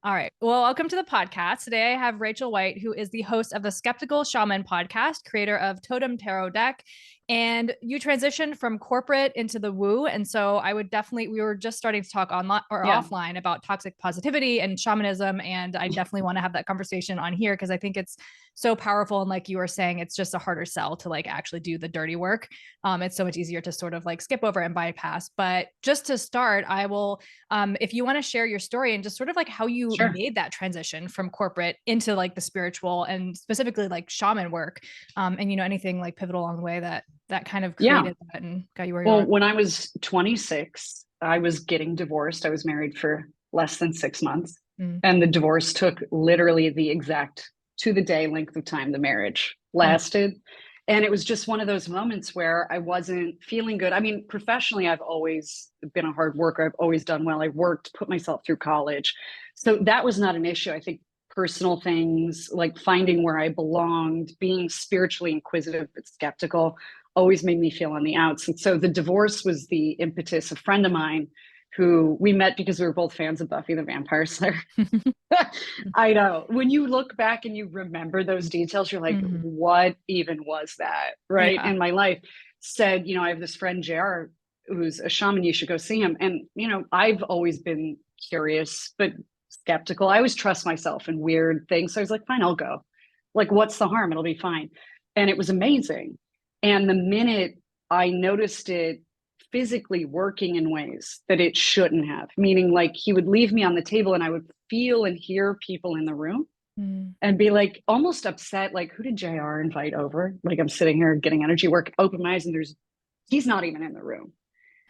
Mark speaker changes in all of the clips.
Speaker 1: All right. Well, welcome to the podcast. Today I have Rachel White, who is the host of the Skeptical Shaman podcast, creator of Totem Tarot Deck. And you transitioned from corporate into the woo. And so we were just starting to talk online or
Speaker 2: Yeah,
Speaker 1: offline about toxic positivity and shamanism. And I definitely want to have that conversation on here because I think it's so powerful. And like you were saying, it's just a harder sell to like actually do the dirty work. It's so much easier to sort of like skip over and bypass. But just to start, I will if you want to share your story and just sort of like how you
Speaker 2: sure.
Speaker 1: made that transition from corporate into like the spiritual and specifically like shaman work, and anything like pivotal along the way that kind of
Speaker 2: Yeah.
Speaker 1: created that and got you where you
Speaker 2: Well,
Speaker 1: are.
Speaker 2: when I was 26, I was getting divorced. I was married for less than 6 months.
Speaker 1: Mm,
Speaker 2: And the divorce took literally the exact to the day length of time the marriage
Speaker 1: mm,
Speaker 2: lasted. And it was just one of those moments where I wasn't feeling good. I mean, professionally, I've always been a hard worker. I've always done well. I worked, put myself through college. So that was not an issue. I think personal things like finding where I belonged, being spiritually inquisitive but skeptical always made me feel on the outs. And so the divorce was the impetus. A friend of mine who we met because we were both fans of Buffy the Vampire Slayer. I know. When you look back and you remember those details, you're like,
Speaker 1: mhm.
Speaker 2: what even was that? Right.
Speaker 1: Yeah.
Speaker 2: In my life, said, I have this friend, JR, who's a shaman. You should go see him. And, I've always been curious, but skeptical. I always trust myself in weird things. So I was like, fine, I'll go. Like, what's the harm? It'll be fine. And it was amazing. And the minute I noticed it physically working in ways that it shouldn't have, meaning like he would leave me on the table and I would feel and hear people in the room
Speaker 1: Mm,
Speaker 2: and be like almost upset, like, who did JR invite over? Like, I'm sitting here getting energy work, open my eyes, and he's not even in the room.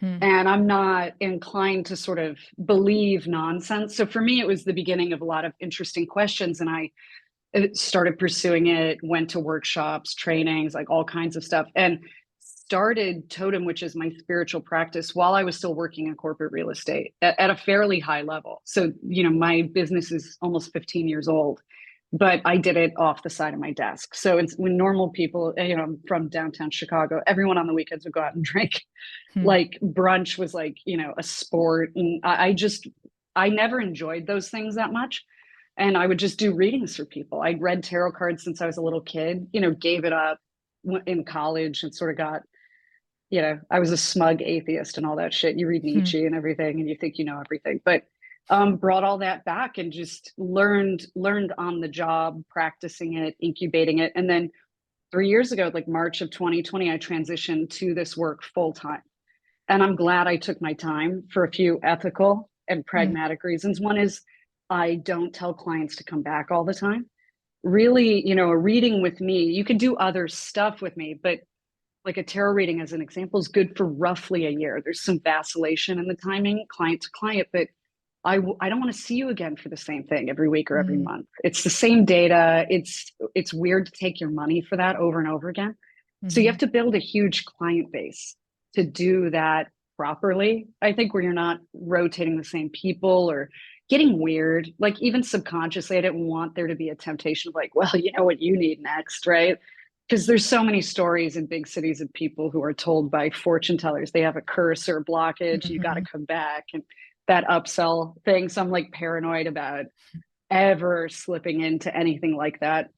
Speaker 1: mm,
Speaker 2: And I'm not inclined to sort of believe nonsense. So for me, it was the beginning of a lot of interesting questions. And I started pursuing it, went to workshops, trainings, like all kinds of stuff, and started Totem, which is my spiritual practice, while I was still working in corporate real estate at a fairly high level. So, my business is almost 15 years old, but I did it off the side of my desk. So it's when normal people, I'm from downtown Chicago, everyone on the weekends would go out and drink.
Speaker 1: mm,
Speaker 2: Like brunch was like, a sport. And I never enjoyed those things that much. And I would just do readings for people. I'd read tarot cards since I was a little kid, gave it up in college and sort of got, I was a smug atheist and all that shit. You read
Speaker 1: mm,
Speaker 2: Nietzsche and everything and you think you know everything, but brought all that back and just learned on the job, practicing it, incubating it. And then 3 years ago, like March of 2020, I transitioned to this work full time. And I'm glad I took my time for a few ethical and
Speaker 1: mm,
Speaker 2: pragmatic reasons. One is I don't tell clients to come back all the time. Really, a reading with me, you can do other stuff with me, but like a tarot reading, as an example, is good for roughly a year. There's some vacillation in the timing, client to client, but I don't want to see you again for the same thing every week or every
Speaker 1: mm,
Speaker 2: month. It's the same data. It's weird to take your money for that over and over again. So you have
Speaker 1: mhm,
Speaker 2: to build a huge client base to do that properly. I think where you're not rotating the same people or getting weird, like even subconsciously, I didn't want there to be a temptation of like, well, you know what you need next, right? Because there's so many stories in big cities of people who are told by fortune tellers they have a curse or a blockage, you got to
Speaker 1: mhm,
Speaker 2: come back, and that upsell thing. So I'm like paranoid about ever slipping into anything like that.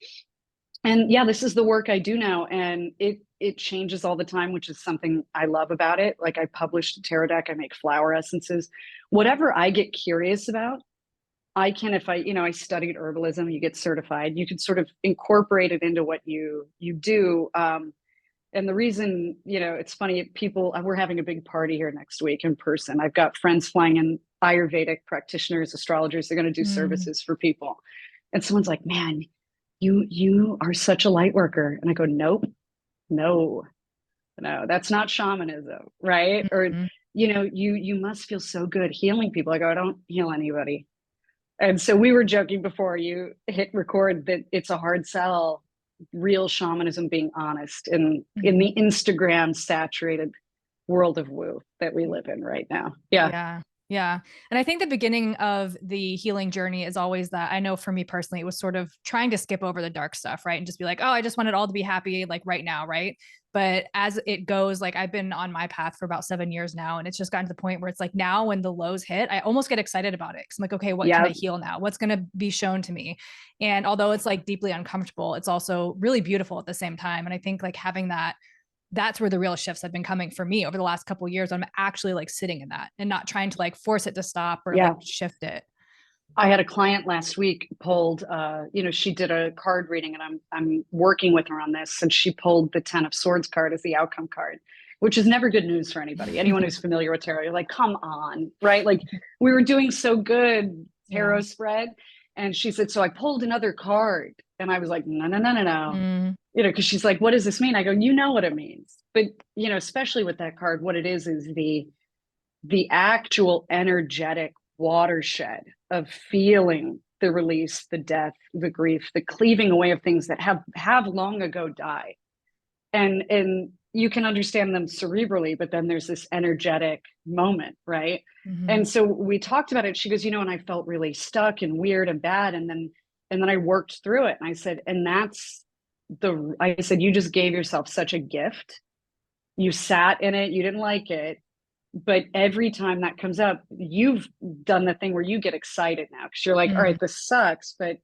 Speaker 2: And yeah, this is the work I do now, and it changes all the time, which is something I love about it. Like I published a tarot deck, I make flower essences, whatever I get curious about. I can, if I studied herbalism, you get certified, you can sort of incorporate it into what you do. And the reason, it's funny, we're having a big party here next week in person. I've got friends flying in, Ayurvedic practitioners, astrologers, they're going to do
Speaker 1: mm,
Speaker 2: services for people. And someone's like, man, you are such a light worker. And I go, nope, no, no, that's not shamanism, right? Or,
Speaker 1: mhm.
Speaker 2: you must feel so good healing people. I go, I don't heal anybody. And so we were joking before you hit record that it's a hard sell, real shamanism being honest in
Speaker 1: Mhm.
Speaker 2: the Instagram saturated world of woo that we live in right now. Yeah.
Speaker 1: Yeah. Yeah. And I think the beginning of the healing journey is always that. I know for me personally, it was sort of trying to skip over the dark stuff, right? And just be like, oh, I just want it all to be happy, like right now, right? But as it goes, like I've been on my path for about 7 years now. And it's just gotten to the point where it's like now when the lows hit, I almost get excited about it. Cause I'm like, okay, what can I
Speaker 2: Yeah.
Speaker 1: heal now? What's going to be shown to me? And although it's like deeply uncomfortable, it's also really beautiful at the same time. And I think like having that, that's where the real shifts have been coming for me over the last couple of years. I'm actually like sitting in that and not trying to like force it to stop or like
Speaker 2: Yeah.
Speaker 1: shift it.
Speaker 2: I had a client last week pulled, she did a card reading, and I'm working with her on this, and she pulled the Ten of Swords card as the outcome card, which is never good news for anybody. Anyone who's familiar with tarot, you're like, come on, right? Like we were doing so good tarot spread, and she said, so I pulled another card, and I was like, no, no, no, no, no, because she's like, what does this mean? I go, you know what it means, but especially with that card, what it is the actual energetic watershed of feeling the release, the death, the grief, the cleaving away of things that have long ago died. And you can understand them cerebrally, but then there's this energetic moment, right? And so we talked about it. She goes, and I felt really stuck and weird and bad. And then I worked through it. And I said, I said, you just gave yourself such a gift. You sat in it, you didn't like it, but every time that comes up, you've done the thing where you get excited now because you're like, all right, this sucks, but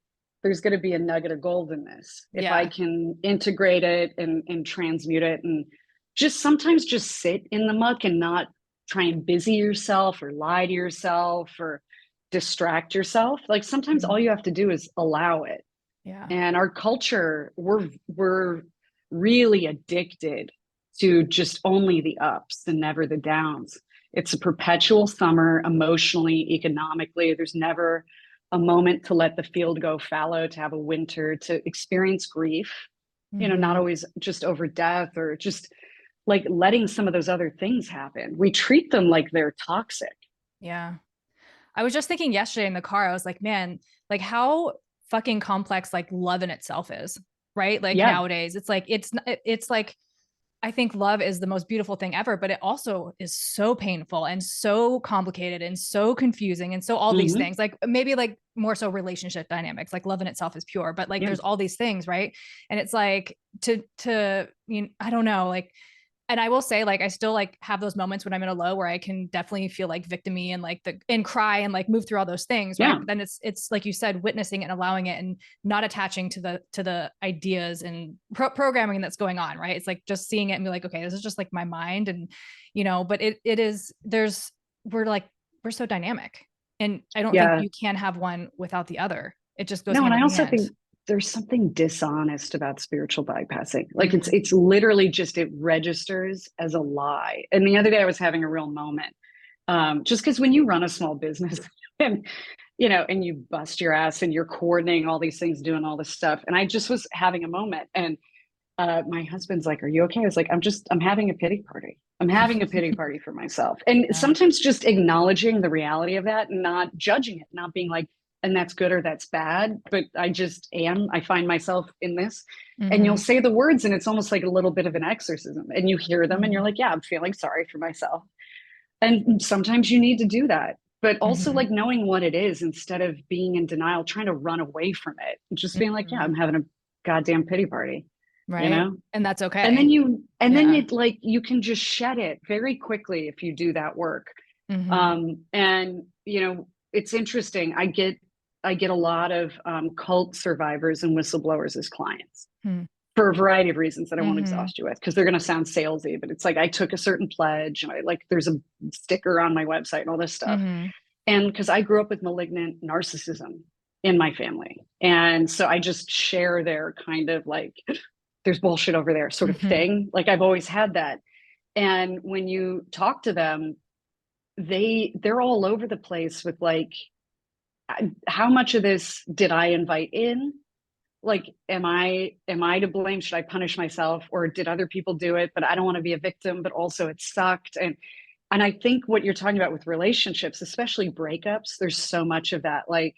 Speaker 2: there's going to be a nugget of gold in this. If I can integrate it and transmute it, and just sometimes just sit in the muck and not try and busy yourself or lie to yourself or distract yourself. Like sometimes all you have to do is allow it.
Speaker 1: Yeah.
Speaker 2: And our culture, we're really addicted to just only the ups and never the downs. It's a perpetual summer emotionally, economically. There's never a moment to let the field go fallow, to have a winter, to experience grief, not always just over death or just like letting some of those other things happen. We treat them like they're toxic.
Speaker 1: Yeah. I was just thinking yesterday in the car, I was like, man, like how fucking complex like love in itself is, right? Like nowadays, it's like I think love is the most beautiful thing ever, but it also is so painful and so complicated and so confusing and so all these things, like maybe like more so relationship dynamics, like love in itself is pure, but like there's all these things, right? And it's like I don't know, like, and I will say, like, I still like have those moments when I'm in a low where I can definitely feel like victim-y and like and cry and like move through all those things. Right. But then it's like you said, witnessing it and allowing it and not attaching to the ideas and programming that's going on. Right. It's like just seeing it and be like, okay, this is just like my mind. And, but it is, we're so dynamic, and I don't think you can have one without the other. It just goes.
Speaker 2: No,
Speaker 1: hand
Speaker 2: and
Speaker 1: in
Speaker 2: I also
Speaker 1: hand.
Speaker 2: think there's something dishonest about spiritual bypassing. Like it's literally just, it registers as a lie. And the other day I was having a real moment. Just because when you run a small business and and you bust your ass and you're coordinating all these things, doing all this stuff. And I just was having a moment, and my husband's like, are you okay? I was like, I'm having a pity party. I'm having a pity party for myself. And sometimes just acknowledging the reality of that and not judging it, not being like, and that's good or that's bad, but I find myself in this. And you'll say the words and it's almost like a little bit of an exorcism, and you hear them and you're like, yeah, I'm feeling sorry for myself. And sometimes you need to do that, but also like knowing what it is instead of being in denial, trying to run away from it, just being like, yeah, I'm having a goddamn pity party.
Speaker 1: Right. And that's okay.
Speaker 2: And then it like, you can just shed it very quickly if you do that work. And it's interesting. I get a lot of cult survivors and whistleblowers as clients for a variety of reasons that I won't exhaust you with, because they're going to sound salesy, but it's like, I took a certain pledge, and there's a sticker on my website and all this stuff. And because I grew up with malignant narcissism in my family. And so I just share their kind of like, there's bullshit over there sort of thing. Like I've always had that. And when you talk to them, they're all over the place with like, how much of this did I invite in? Like, am I to blame? Should I punish myself, or did other people do it? But I don't want to be a victim, but also it sucked. And I think what you're talking about with relationships, especially breakups, there's so much of that. Like,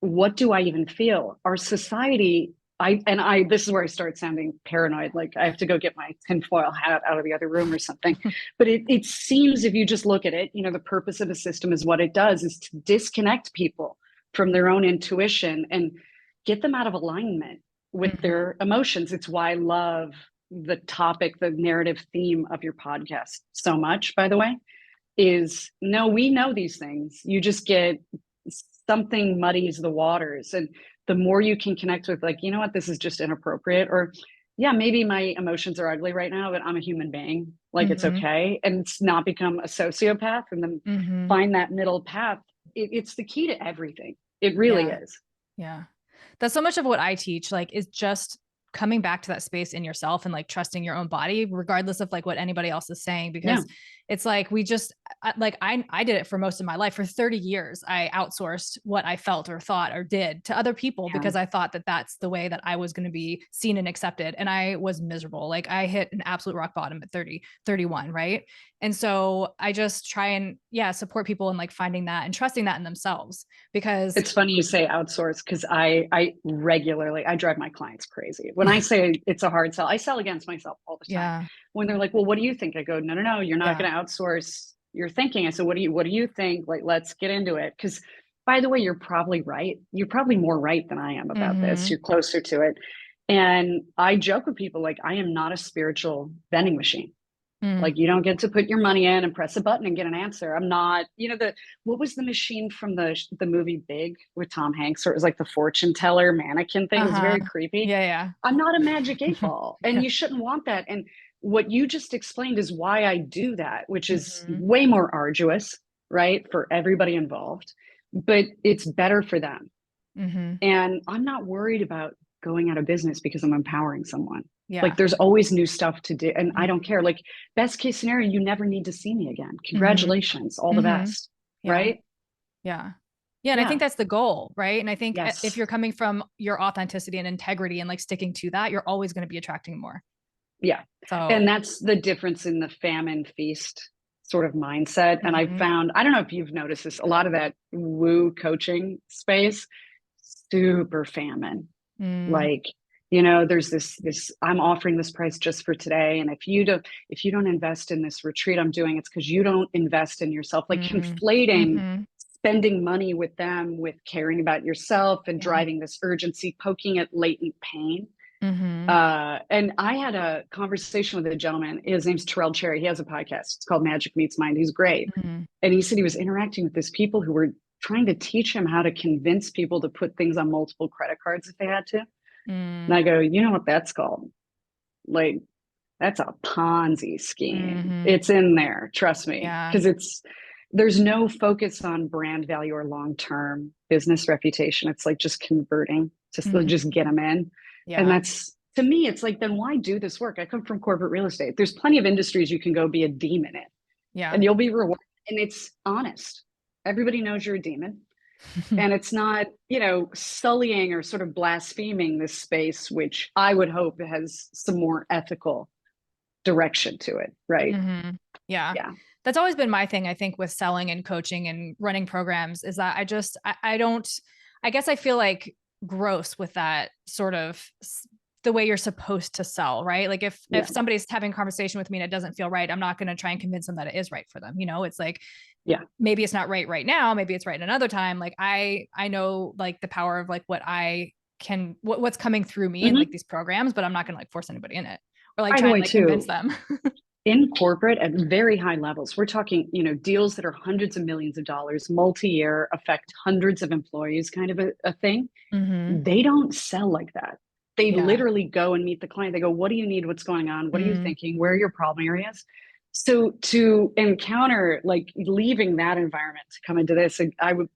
Speaker 2: what do I even feel? Our society this is where I start sounding paranoid. Like I have to go get my tinfoil hat out of the other room or something. But it seems, if you just look at it, the purpose of the system is what it does is to disconnect people from their own intuition and get them out of alignment with their emotions. It's why I love the topic, the narrative theme of your podcast so much, by the way, is no, we know these things. You just get something muddies the waters. And the more you can connect with, like, you know what, this is just inappropriate, or yeah, maybe my emotions are ugly right now, but I'm a human being. Like it's okay. And it's not become a sociopath, and then find that middle path. It's the key to everything. It really is.
Speaker 1: Yeah. That's so much of what I teach, like, is just coming back to that space in yourself and like trusting your own body, regardless of like what anybody else is saying, because it's like, we just like, I did it for most of my life. For 30 years, I outsourced what I felt or thought or did to other people because I thought that that's the way that I was going to be seen and accepted. And I was miserable. Like I hit an absolute rock bottom at 30, 31. Right. And so I just try and support people in like finding that and trusting that in themselves, because
Speaker 2: it's funny you say outsource, because I regularly, I drive my clients crazy. When I say it's a hard sell, I sell against myself all the time. When they're like, well, what do you think? I go, no, you're not going to outsource your thinking. I said, what do you think? Like, let's get into it. Because by the way, you're probably right. You're probably more right than I am about this. You're closer to it. And I joke with people, like, I am not a spiritual vending machine. Like, you don't get to put your money in and press a button and get an answer. I'm not, what was the machine from the movie Big with Tom Hanks? Or it was like the fortune teller mannequin thing. It was very creepy.
Speaker 1: Yeah.
Speaker 2: I'm not a magic 8-ball, and you shouldn't want that. And what you just explained is why I do that, which is way more arduous, right, for everybody involved, but it's better for them. And I'm not worried about going out of business because I'm empowering someone. Like there's always new stuff to do, and I don't care. Like best case scenario, you never need to see me again. Congratulations, all the best. Right?
Speaker 1: Yeah. And I think that's the goal, right? And I think if you're coming from your authenticity and integrity and like sticking to that, you're always going to be attracting more.
Speaker 2: Yeah. So, and that's the difference in the famine feast sort of mindset. And I found, I don't know if you've noticed this, a lot of that woo coaching space, super famine. Like, there's this, I'm offering this price just for today. And if you don't invest in this retreat I'm doing, it's because you don't invest in yourself, like conflating spending money with them with caring about yourself and driving this urgency, poking at latent pain. And I had a conversation with a gentleman. His name's Terrell Cherry. He has a podcast. It's called Magic Meets Mind. He's great. And he said he was interacting with these people who were trying to teach him how to convince people to put things on multiple credit cards if they had to. And I go, you know what that's called? Like, that's a Ponzi scheme. It's in there. Trust me. Because there's no focus on brand value or long-term business reputation. It's like just converting, just get them in. And that's, to me, it's like, then why do this work? I come from corporate real estate. There's plenty of industries you can go be a demon in. And you'll be rewarded. And it's honest. Everybody knows you're a demon. And it's not, sullying or sort of blaspheming this space, which I would hope has some more ethical direction to it. Right.
Speaker 1: Yeah. That's always been my thing, I think, with selling and coaching and running programs, is that I guess I feel like gross with that sort of the way you're supposed to sell, right? Like if somebody's having a conversation with me and it doesn't feel right, I'm not going to try and convince them that it is right for them. It's like, maybe it's not right now. Maybe it's right another time. Like I know like the power of like what's coming through me in like these programs, but I'm not going to like force anybody in it or like try and like convince them.
Speaker 2: In corporate at very high levels, we're talking, deals that are hundreds of millions of dollars, multi-year, affect hundreds of employees, kind of a thing. They don't sell like that. They literally go and meet the client. They go, what do you need? What's going on? What are you thinking? Where are your problem areas? So to encounter, like leaving that environment to come into this, I would,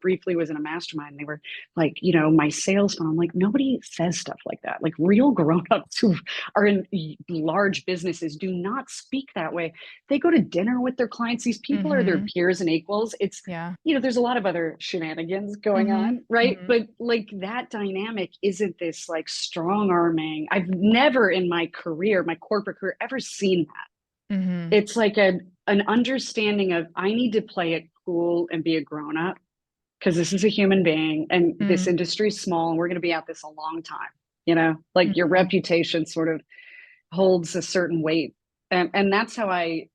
Speaker 2: briefly was in a mastermind. They were like, my sales funnel. I'm like, nobody says stuff like that. Like real grown-ups who are in large businesses do not speak that way. They go to dinner with their clients. These people are their peers and equals. It's, there's a lot of other shenanigans going on, right? But like that dynamic isn't this like strong arming. I've never in my career, my corporate career, ever seen that. It's like an understanding of, I need to play it cool and be a grown up because this is a human being and this industry is small and we're going to be at this a long time. like your
Speaker 1: Mhm.
Speaker 2: reputation sort of holds a certain weight. And that's how I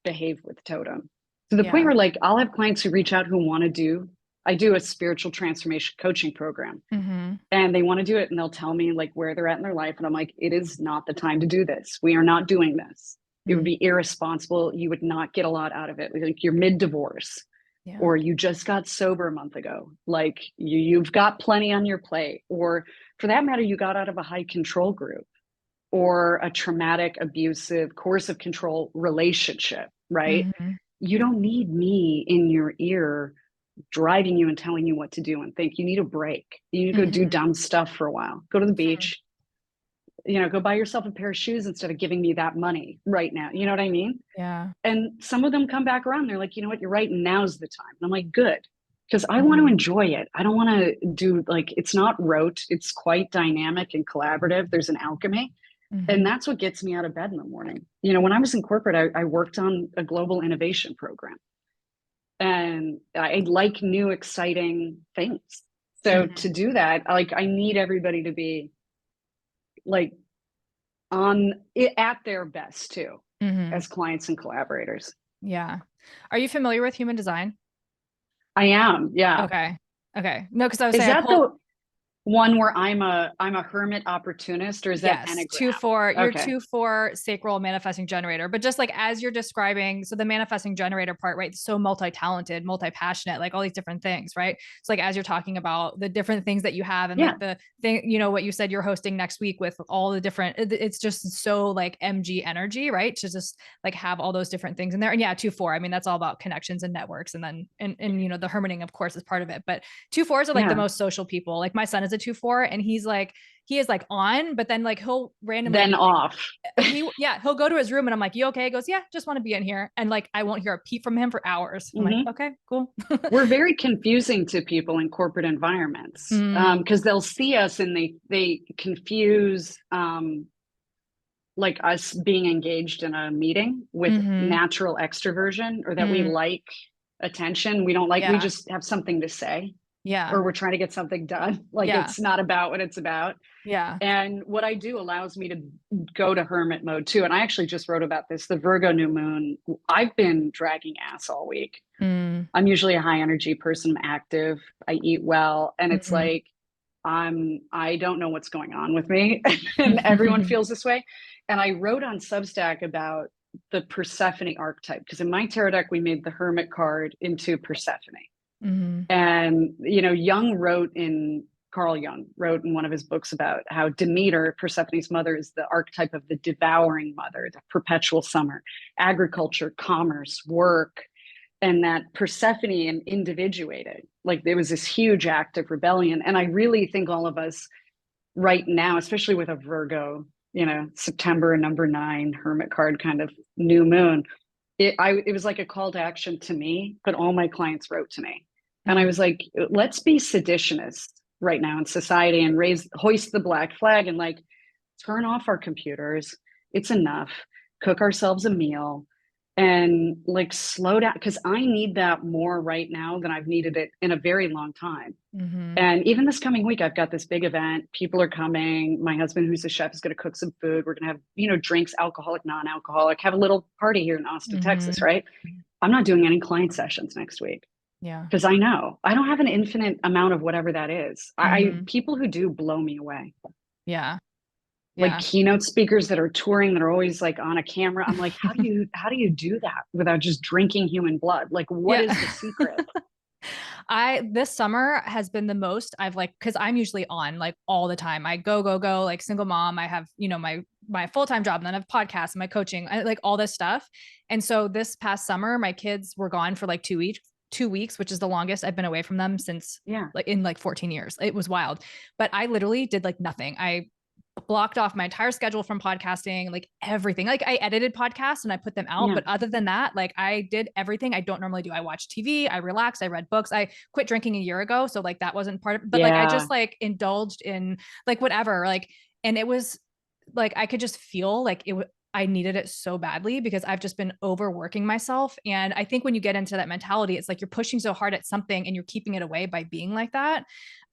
Speaker 2: behave with Totem, to the point
Speaker 1: Yeah.
Speaker 2: where like I'll have clients who reach out who want to do, I do a spiritual transformation coaching program,
Speaker 1: Mhm.
Speaker 2: and they want to do it, and they'll tell me like where they're at in their life, and I'm like, it is not the time to do this. We are not doing this. It would
Speaker 1: Mhm.
Speaker 2: be irresponsible. You would not get a lot out of it. Like you're mid divorce,
Speaker 1: Yeah.
Speaker 2: or you just got sober a month ago. Like you've got plenty on your plate, or for that matter, you got out of a high control group or a traumatic, abusive, coercive control relationship, right?
Speaker 1: Mhm.
Speaker 2: You don't need me in your ear driving you and telling you what to do and think. You need a break. You need to go do
Speaker 1: Mhm.
Speaker 2: dumb stuff for a while. Go to the
Speaker 1: Mhm.
Speaker 2: beach, go buy yourself a pair of shoes instead of giving me that money right now. You know what I mean?
Speaker 1: Yeah.
Speaker 2: And some of them come back around. They're like, you know what, you're right. Now's the time. And I'm like, good. Because I want to
Speaker 1: Mhm.
Speaker 2: enjoy it. I don't want to do like, it's not rote. It's quite dynamic and collaborative. There's an alchemy. And
Speaker 1: Mhm.
Speaker 2: that's what gets me out of bed in the morning. When I was in corporate, I worked on a global innovation program, and I like new, exciting things. So to
Speaker 1: Mhm.
Speaker 2: do that, like I need everybody to be like on it at their best too,
Speaker 1: Mhm.
Speaker 2: as clients and collaborators.
Speaker 1: Yeah. Are you familiar with human design?
Speaker 2: I am, yeah.
Speaker 1: Okay. Okay. No, because I was
Speaker 2: Is
Speaker 1: saying I
Speaker 2: that
Speaker 1: pulled.
Speaker 2: the one where I'm a hermit opportunist, or is that
Speaker 1: Yes,
Speaker 2: Enneagram?
Speaker 1: 2-4, you're
Speaker 2: Okay.
Speaker 1: 2-4 sacral manifesting generator. But just like as you're describing, so the manifesting generator part, right? So multi-talented, multi-passionate, like all these different things, right? So like as you're talking about the different things that you have and
Speaker 2: Yeah.
Speaker 1: like the thing, what you said you're hosting next week with all the different, it's just so like MG energy, right? To just like have all those different things in there. And yeah, 2-4, I mean, that's all about connections and networks. And then, and the hermiting, of course, is part of it. But 2-4s are like the
Speaker 2: Yeah.
Speaker 1: most social people. Like my son is a 2-4 and he is like on, but then like he'll randomly
Speaker 2: Then
Speaker 1: be like,
Speaker 2: off.
Speaker 1: he'll go to his room and I'm like, you okay? He goes, yeah, just want to be in here. And like, I won't hear a peep from him for hours. I'm like,
Speaker 2: Hmm.
Speaker 1: okay, cool.
Speaker 2: We're very confusing to people in corporate environments,
Speaker 1: Mm,
Speaker 2: because they'll see us and they confuse like us being engaged in a meeting with
Speaker 1: mm-hmm,
Speaker 2: natural extroversion, or that we
Speaker 1: mm,
Speaker 2: like attention. We don't like, we
Speaker 1: yeah,
Speaker 2: just have something to say,
Speaker 1: yeah,
Speaker 2: or we're trying to get something done. Like
Speaker 1: yeah,
Speaker 2: it's not about what it's about.
Speaker 1: yeah.
Speaker 2: And what I do allows me to go to hermit mode too. And I actually just wrote about this, the Virgo new moon. I've been dragging ass all week.
Speaker 1: Mm,
Speaker 2: I'm usually a high energy person. I'm active. I eat well. And it's
Speaker 1: mm-hmm.
Speaker 2: like, I don't know what's going on with me. And everyone feels this way. And I wrote on Substack about the Persephone archetype, because in my tarot deck, we made the Hermit card into Persephone.
Speaker 1: Mm-hmm.
Speaker 2: And, Carl Jung wrote in one of his books about how Demeter, Persephone's mother, is the archetype of the devouring mother, the perpetual summer, agriculture, commerce, work, and that Persephone individuated. Like there was this huge act of rebellion. And I really think all of us right now, especially with a Virgo, September number 9 hermit card kind of new moon, it was like a call to action to me, but all my clients wrote to me. And I was
Speaker 1: Mm-hmm.
Speaker 2: like, let's be seditionists right now in society and hoist the black flag, and like turn off our computers. It's enough. Cook ourselves a meal and like slow down, because I need that more right now than I've needed it in a very long time.
Speaker 1: Mm-hmm.
Speaker 2: And even this coming week, I've got this big event. People are coming. My husband, who's a chef, is going to cook some food. We're going to have, drinks, alcoholic, non-alcoholic, have a little party here in Austin, Texas,
Speaker 1: Mm-hmm.
Speaker 2: right? I'm not doing any client sessions next week,
Speaker 1: Yeah.
Speaker 2: because I know I don't have an infinite amount of whatever that is.
Speaker 1: Mm-hmm.
Speaker 2: People who do blow me away.
Speaker 1: Yeah.
Speaker 2: Like
Speaker 1: Yeah.
Speaker 2: keynote speakers that are touring, that are always like on a camera. I'm like, how do you do that without just drinking human blood? Like, what
Speaker 1: Yeah.
Speaker 2: is the secret?
Speaker 1: This summer has been the most I've like, cause I'm usually on like all the time. I go, like single mom. I have, my full-time job, and then I have podcasts and my coaching, like all this stuff. And so this past summer, my kids were gone for like 2 weeks, which is the longest I've been away from them since
Speaker 2: Yeah.
Speaker 1: like in like 14 years. It was wild, but I literally did like nothing. I blocked off my entire schedule from podcasting, like everything. Like I edited podcasts and I put them out.
Speaker 2: Yeah.
Speaker 1: But other than that, like I did everything I don't normally do. I watched TV, I relaxed, I read books. I quit drinking a year ago. So like that wasn't part of, but like I
Speaker 2: Yeah.
Speaker 1: just like indulged in like whatever. Like, and it was like I could just feel like I needed it so badly because I've just been overworking myself. And I think when you get into that mentality, it's like you're pushing so hard at something and you're keeping it away by being like that.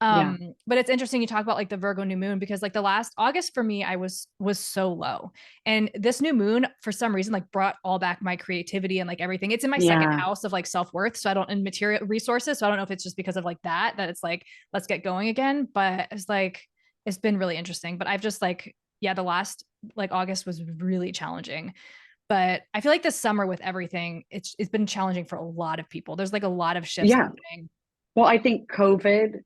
Speaker 2: Yeah.
Speaker 1: But it's interesting you talk about like the Virgo new moon, because like the last August for me, I was so low. And this new moon, for some reason, like brought all back my creativity and like everything. It's in my second
Speaker 2: Yeah.
Speaker 1: house of like self-worth. So I don't, and material resources. So I don't know if it's just because of like that it's like, let's get going again. But it's like, it's been really interesting. But I've just like, yeah, the last like August was really challenging. But I feel like this summer with everything, it's been challenging for a lot of people. There's like a lot of shifts
Speaker 2: Yeah.
Speaker 1: happening.
Speaker 2: Well, I think COVID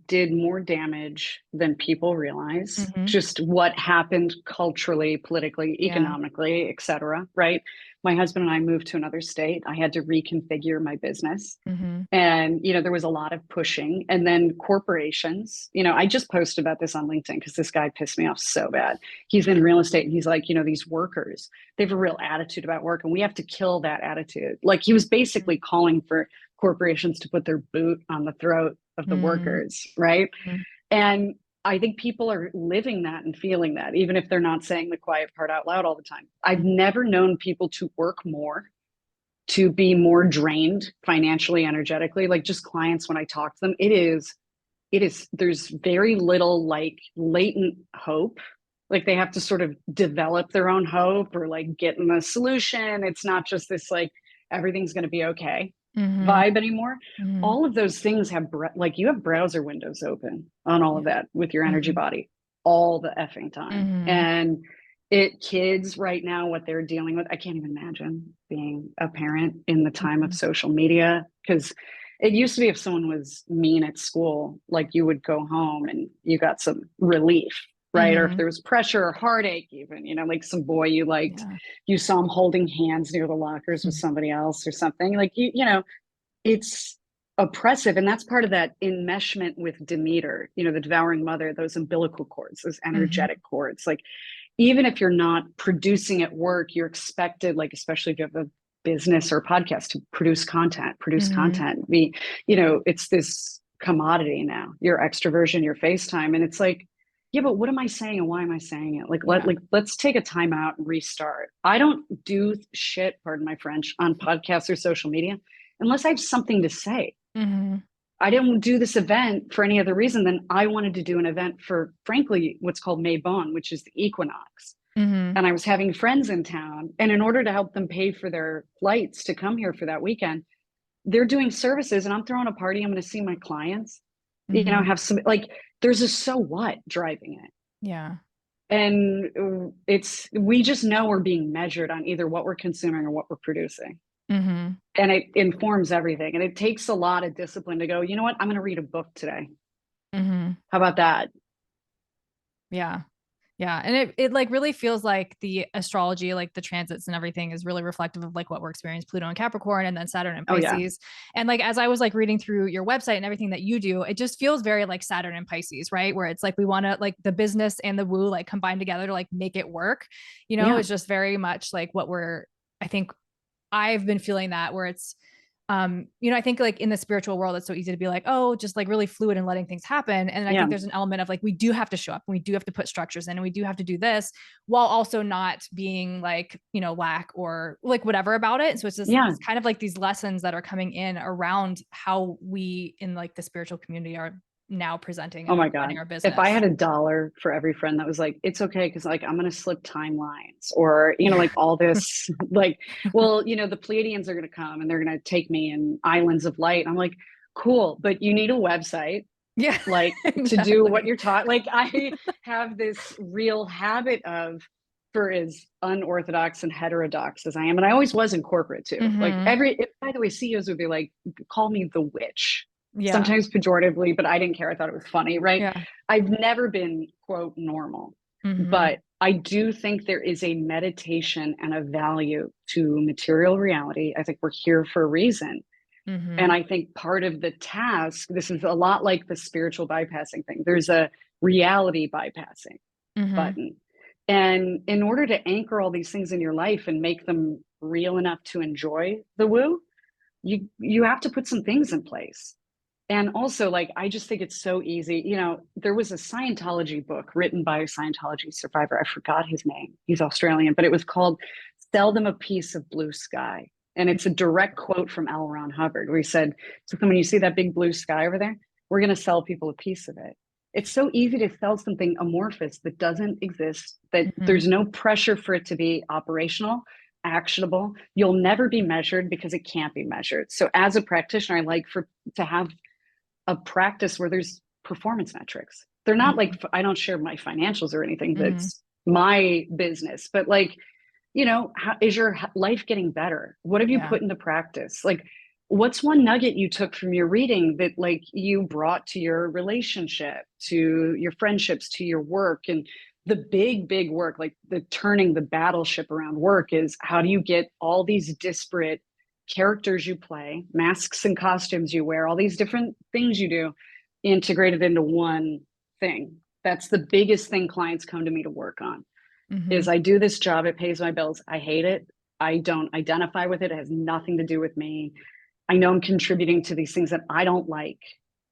Speaker 2: did more damage than people realize.
Speaker 1: Mm-hmm.
Speaker 2: Just what happened culturally, politically,
Speaker 1: Yeah.
Speaker 2: economically, et cetera, right? My husband and I moved to another state. I had to reconfigure my business.
Speaker 1: Mm-hmm.
Speaker 2: And, there was a lot of pushing. And then corporations, I just posted about this on LinkedIn because this guy pissed me off so bad. He's in real estate and he's like, these workers, they have a real attitude about work and we have to kill that attitude. Like he was basically calling for corporations to put their boot on the throat of the
Speaker 1: Mm-hmm.
Speaker 2: workers, right? And I think people are living that and feeling that, even if they're not saying the quiet part out loud all the time. I've never known people to work more, to be more drained financially, energetically. Like just clients, when I talk to them, there's very little like latent hope. Like they have to sort of develop their own hope or like get in the solution. It's not just this like everything's going to be okay
Speaker 1: Mm-hmm.
Speaker 2: vibe anymore.
Speaker 1: Mm-hmm.
Speaker 2: All of those things have like you have browser windows open on all of
Speaker 1: Yeah.
Speaker 2: that with your energy
Speaker 1: Mm-hmm.
Speaker 2: body all the effing time.
Speaker 1: Mm-hmm.
Speaker 2: And kids right now, what they're dealing with, I can't even imagine being a parent in the time of social media, because it used to be if someone was mean at school, like you would go home and you got some relief, right? Or if
Speaker 1: Mm-hmm.
Speaker 2: there was pressure or heartache, even, like some boy you liked,
Speaker 1: Yeah.
Speaker 2: you saw him holding hands near the lockers with somebody else or something, like it's oppressive. And that's part of that enmeshment with Demeter, the devouring mother, those umbilical cords, those
Speaker 1: Mm-hmm.
Speaker 2: energetic cords. Like, even if you're not producing at work, you're expected, like, especially if you have a business or a podcast, to produce
Speaker 1: Mm-hmm.
Speaker 2: content. It's this commodity now, your extroversion, your FaceTime. And it's like, yeah, but what am I saying and why am I saying it?
Speaker 1: Yeah.
Speaker 2: Let's take a time out and restart. I don't do shit, pardon my French, on podcasts or social media unless I have something to say.
Speaker 1: Mm-hmm.
Speaker 2: I didn't do this event for any other reason than I wanted to do an event for, frankly, what's called May Bon, which is the equinox.
Speaker 1: Mm-hmm.
Speaker 2: And I was having friends in town. And in order to help them pay for their flights to come here for that weekend, they're doing services and I'm throwing a party. I'm going to see my clients,
Speaker 1: Mm-hmm.
Speaker 2: have some, like, there's a so what driving it.
Speaker 1: Yeah.
Speaker 2: And we just know we're being measured on either what we're consuming or what we're producing.
Speaker 1: Mm-hmm.
Speaker 2: And it informs everything. And it takes a lot of discipline to go, you know what? I'm going to read a book today.
Speaker 1: Mm-hmm.
Speaker 2: How about that?
Speaker 1: Yeah. Yeah. And it like really feels like the astrology, like the transits and everything is really reflective of like what we're experiencing, Pluto and Capricorn and then Saturn and
Speaker 2: Oh, yeah.
Speaker 1: Pisces. And like as I was like reading through your website and everything that you do, it just feels very like Saturn and Pisces, right? Where it's like we want to like the business and the woo like combine together to like make it work.
Speaker 2: Yeah.
Speaker 1: It's just very much like what I think I've been feeling that where it's I think like in the spiritual world, it's so easy to be like, oh, just like really fluid and letting things happen. And I
Speaker 2: Yeah.
Speaker 1: think there's an element of like, we do have to show up and we do have to put structures in and we do have to do this while also not being like, lack or like whatever about it. So it's just
Speaker 2: Yeah.
Speaker 1: it's kind of like these lessons that are coming in around how we in like the spiritual community are now presenting
Speaker 2: Oh
Speaker 1: and
Speaker 2: my
Speaker 1: like
Speaker 2: God.
Speaker 1: running our
Speaker 2: If I
Speaker 1: business.
Speaker 2: had $1 for every friend that was like, it's okay, because like I'm gonna slip timelines or, like all this, like, well, the Pleiadians are gonna come and they're gonna take me in islands of light. I'm like, cool, but you need a website,
Speaker 1: Yeah.
Speaker 2: like, to do what you're taught. Like, I have this real habit of, for as unorthodox and heterodox as I am, and I always was in corporate too. Like
Speaker 1: Mm-hmm.
Speaker 2: by the way, CEOs would be like, call me the witch,
Speaker 1: Yeah.
Speaker 2: sometimes pejoratively, but I didn't care. I thought it was funny, right?
Speaker 1: Yeah.
Speaker 2: I've never been, quote, normal,
Speaker 1: Mm-hmm.
Speaker 2: but I do think there is a meditation and a value to material reality. I think we're here for a reason. And
Speaker 1: Mm-hmm.
Speaker 2: I think part of the task, this is a lot like the spiritual bypassing thing. There's a reality bypassing
Speaker 1: Mm-hmm.
Speaker 2: button. And in order to anchor all these things in your life and make them real enough to enjoy the woo, you have to put some things in place. And also, like, I just think it's so easy. You know, there was a Scientology book written by a Scientology survivor. I forgot his name. He's Australian, but it was called Sell Them a Piece of Blue Sky. And it's a direct quote from L. Ron Hubbard, where he said to someone, you see that big blue sky over there? We're going to sell people a piece of it. It's so easy to sell something amorphous that doesn't exist, that there's no pressure for it to be operational, actionable. You'll never be measured because it can't be measured. So as a practitioner, I like to have a practice where there's performance metrics. They're not like, I don't share my financials or anything. That's my business, but like, you know, how is your life getting better? What have you put into practice? Like, what's one nugget you took from your reading that like you brought to your relationship, to your friendships, to your work? And the big work, like the turning the battleship around work, is how do you get all these disparate characters you play, masks and costumes you wear, all these different things you do, integrated into one thing. That's the biggest thing clients come to me to work on. Is I do this job, it pays my bills, I hate it, I don't identify with it, it has nothing to do with me, I know I'm contributing to these things that I don't like,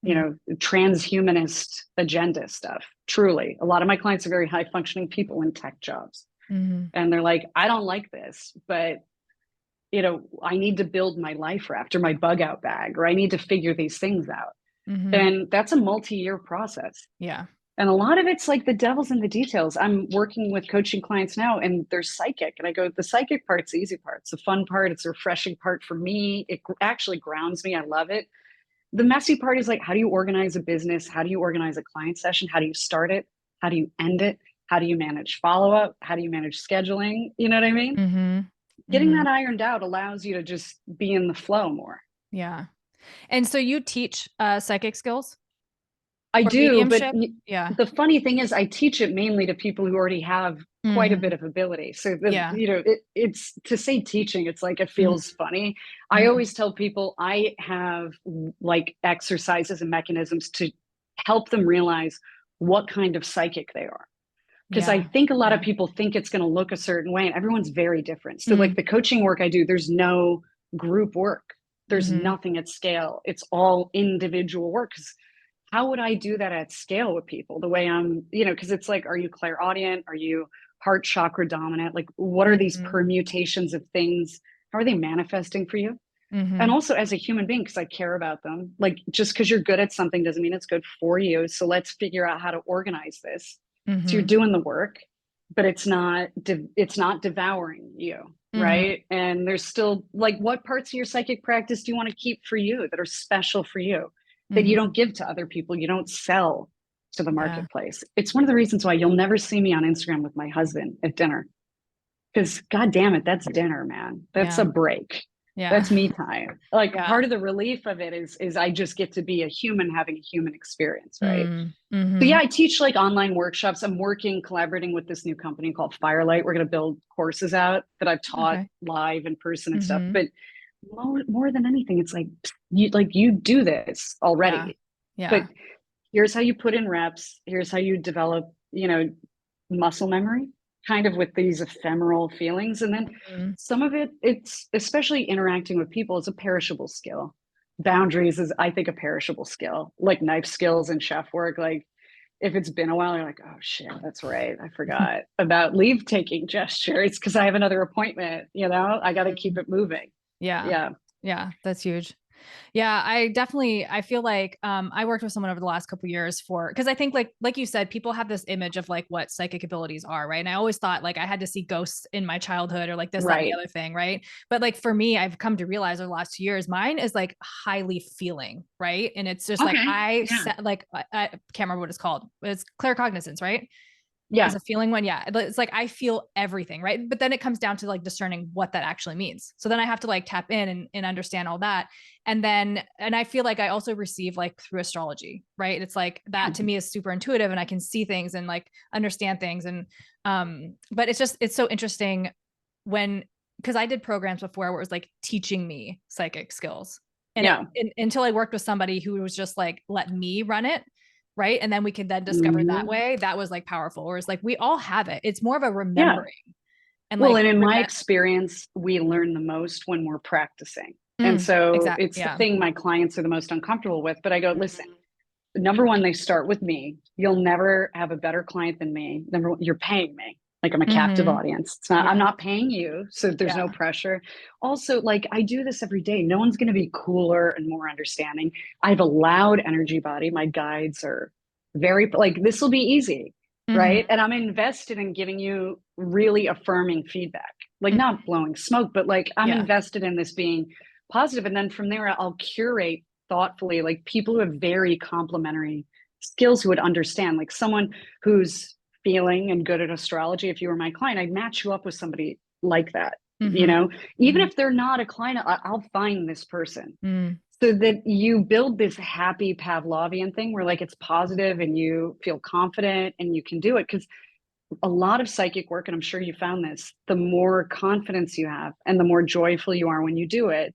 Speaker 2: you know, transhumanist agenda stuff. Truly, a lot of my clients are very high functioning people in tech jobs, and they're like, I don't like this, but you know, I need to build my life raft or my bug out bag, or I need to figure these things out. And that's a multi-year process.
Speaker 1: Yeah.
Speaker 2: And a lot of it's like the devil's in the details. I'm working with coaching clients now, and they're psychic. And I go, the psychic part's the easy part. It's the fun part. It's a refreshing part for me. It actually grounds me. I love it. The messy part is like, how do you organize a business? How do you organize a client session? How do you start it? How do you end it? How do you manage follow-up? How do you manage scheduling? You know what I mean? Getting that ironed out allows you to just be in the flow more.
Speaker 1: Yeah. And so you teach psychic skills?
Speaker 2: I do, but
Speaker 1: yeah,
Speaker 2: the funny thing is I teach it mainly to people who already have quite a bit of ability. So you know, it's to say teaching, it's like, it feels funny. I always tell people I have like exercises and mechanisms to help them realize what kind of psychic they are. Because I think a lot of people think it's going to look a certain way, and everyone's very different. So like the coaching work I do, there's no group work. There's nothing at scale. It's all individual work. How would I do that at scale with people the way I'm, you know, because it's like, are you clairaudient? Are you heart chakra dominant? Like, what are these permutations of things? How are they manifesting for you? And also as a human being, because I care about them, like just because you're good at something doesn't mean it's good for you. So let's figure out how to organize this. So you're doing the work, but it's not devouring you. Right. And there's still like, what parts of your psychic practice do you want to keep for you that are special for you, that you don't give to other people, you don't sell to the marketplace? It's one of the reasons why you'll never see me on Instagram with my husband at dinner. Because God damn it, that's dinner, man. That's a break. That's me time. Like part of the relief of it is I just get to be a human having a human experience, right? So yeah, I teach like online workshops. I'm collaborating with this new company called Firelight. We're going to build courses out that I've taught live in person and stuff. But more than anything, it's like you do this already. But here's how you put in reps. Here's how you develop, you know, muscle memory, kind of with these ephemeral feelings. And then some of it, it's especially interacting with people, is a perishable skill. Boundaries is, I think, a perishable skill, like knife skills and chef work. Like if it's been a while, you're like, oh shit, that's right, I forgot about leave taking gestures because I have another appointment, you know, I got to keep it moving.
Speaker 1: Yeah, that's huge. Yeah, I feel like I worked with someone over the last couple of years because I think like you said, people have this image of like what psychic abilities are, right? And I always thought like I had to see ghosts in my childhood or like this, that, and the other thing, right? But like for me, I've come to realize over the last 2 years, mine is like highly feeling, right? And it's just like I can't remember what it's called. It's claircognizance, right? Is a feeling one. Yeah. It's like, I feel everything. Right. But then it comes down to like discerning what that actually means. So then I have to like tap in and understand all that. And I feel like I also receive like through astrology, right? It's like that to me is super intuitive and I can see things and like understand things. And, but it's so interesting because I did programs before where it was like teaching me psychic skills. And until I worked with somebody who was just like, let me run it. Right. And then we can then discover that way. That was like powerful. Whereas like we all have it. It's more of a remembering. And
Speaker 2: well, and in my experience, we learn the most when we're practicing. And so
Speaker 1: Exactly.
Speaker 2: it's the
Speaker 1: Yeah.
Speaker 2: thing my clients are the most uncomfortable with. But I go, listen, number one, they start with me. You'll never have a better client than me. Number one, you're paying me. Like, I'm a captive audience. It's not, I'm not paying you. So there's no pressure. Also, like, I do this every day. No one's going to be cooler and more understanding. I have a loud energy body. My guides are very, like, this will be easy. Right. And I'm invested in giving you really affirming feedback, like not blowing smoke, but like I'm invested in this being positive. And then from there, I'll curate thoughtfully, like people who have very complementary skills who would understand, like someone who's feeling and good at astrology. If you were my client, I'd match you up with somebody like that, you know, even if they're not a client, I'll find this person. So that you build this happy Pavlovian thing where like it's positive and you feel confident and you can do it. Because a lot of psychic work, and I'm sure you found this, the more confidence you have and the more joyful you are when you do it,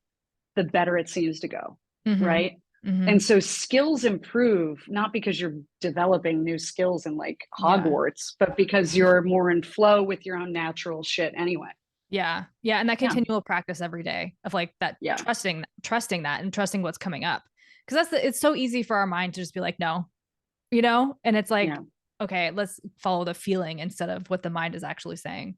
Speaker 2: the better it seems to go. Right. And so skills improve, not because you're developing new skills in like Hogwarts, but because you're more in flow with your own natural shit anyway.
Speaker 1: Yeah. Yeah. And that continual practice every day of like that, trusting that and trusting what's coming up. Cause it's so easy for our mind to just be like, no, you know, and it's like, okay, let's follow the feeling instead of what the mind is actually saying.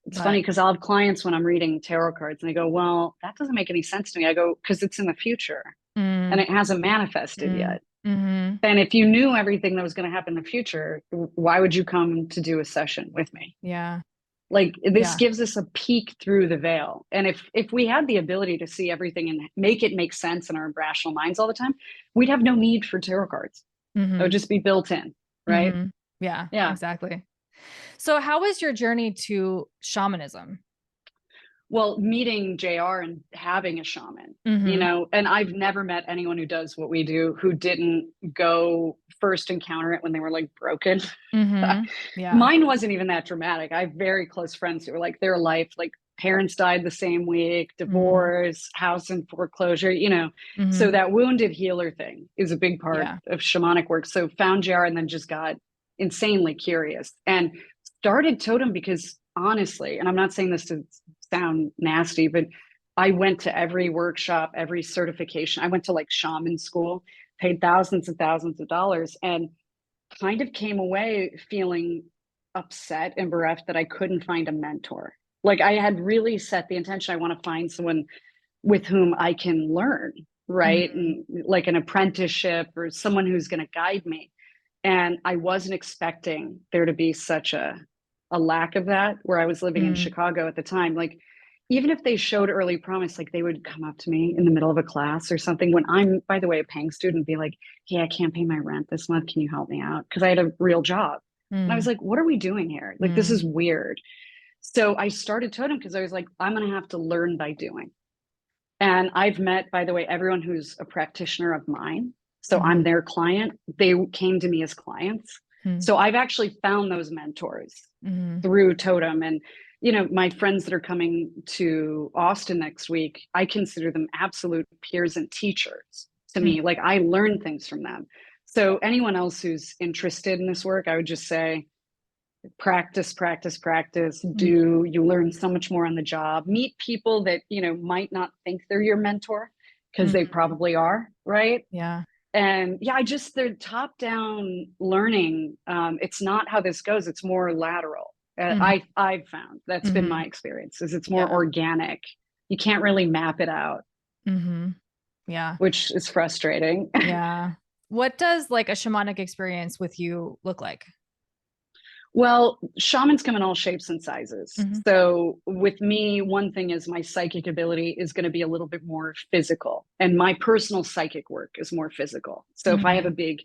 Speaker 2: It's funny because I'll have clients when I'm reading tarot cards and they go, well, that doesn't make any sense to me. I go, because it's in the future and it hasn't manifested yet. And if you knew everything that was going to happen in the future, why would you come to do a session with me?
Speaker 1: Yeah.
Speaker 2: Like this gives us a peek through the veil. And if we had the ability to see everything and make it make sense in our rational minds all the time, we'd have no need for tarot cards. It would just be built in, right?
Speaker 1: Yeah, exactly. So how was your journey to shamanism?
Speaker 2: Well, meeting JR and having a shaman, you know, and I've never met anyone who does what we do who didn't go first encounter it when they were like broken. Mine wasn't even that dramatic. I have very close friends who were like their life, like parents died the same week, divorce, house in foreclosure, you know. So that wounded healer thing is a big part of shamanic work. So found JR and then just got insanely curious and started Totem because honestly, and I'm not saying this to sound nasty, but I went to every workshop, every certification. I went to like shaman school, paid thousands and thousands of dollars, and kind of came away feeling upset and bereft that I couldn't find a mentor. Like I had really set the intention, I want to find someone with whom I can learn, right? And like an apprenticeship or someone who's going to guide me. And I wasn't expecting there to be such a lack of that where I was living in Chicago at the time. Like, even if they showed early promise, like they would come up to me in the middle of a class or something when I'm, by the way, a paying student, be like, hey, I can't pay my rent this month. Can you help me out? Because I had a real job. And I was like, what are we doing here? Like, this is weird. So I started Totem because I was like, I'm going to have to learn by doing. And I've met, by the way, everyone who's a practitioner of mine. So I'm their client. They came to me as clients. So I've actually found those mentors through Totem. And, you know, my friends that are coming to Austin next week, I consider them absolute peers and teachers to me. Like I learn things from them. So anyone else who's interested in this work, I would just say, practice, practice, practice. You learn so much more on the job. Meet people that, you know, might not think they're your mentor because they probably are, right?
Speaker 1: Yeah.
Speaker 2: And yeah, the top down learning, it's not how this goes. It's more lateral. I've found that's been my experience is it's more organic. You can't really map it out.
Speaker 1: Yeah.
Speaker 2: Which is frustrating.
Speaker 1: Yeah. What does like a shamanic experience with you look like?
Speaker 2: Well, shamans come in all shapes and sizes. So with me, one thing is my psychic ability is going to be a little bit more physical and my personal psychic work is more physical. So if I have a big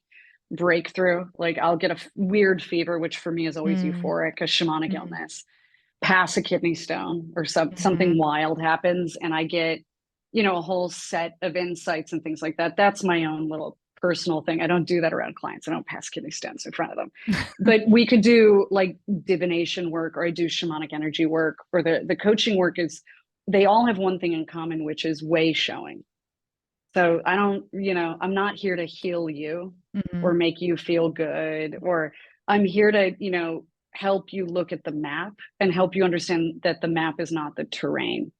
Speaker 2: breakthrough, like I'll get a weird fever, which for me is always euphoric, a shamanic illness, pass a kidney stone or something wild happens and I get, you know, a whole set of insights and things like that. That's my own little personal thing. I don't do that around clients. I don't pass kidney stones in front of them. But we could do like divination work or I do shamanic energy work or the coaching work is they all have one thing in common, which is way showing. So I don't, you know, I'm not here to heal you or make you feel good, or I'm here to, you know, help you look at the map and help you understand that the map is not the terrain.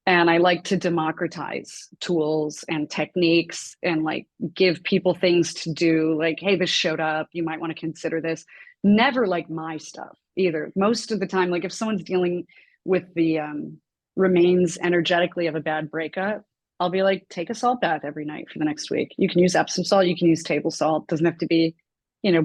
Speaker 2: And I like to democratize tools and techniques and like give people things to do. Like, hey, this showed up. You might want to consider this. Never like my stuff either. Most of the time, like if someone's dealing with the remains energetically of a bad breakup, I'll be like, take a salt bath every night for the next week. You can use Epsom salt. You can use table salt. It doesn't have to be,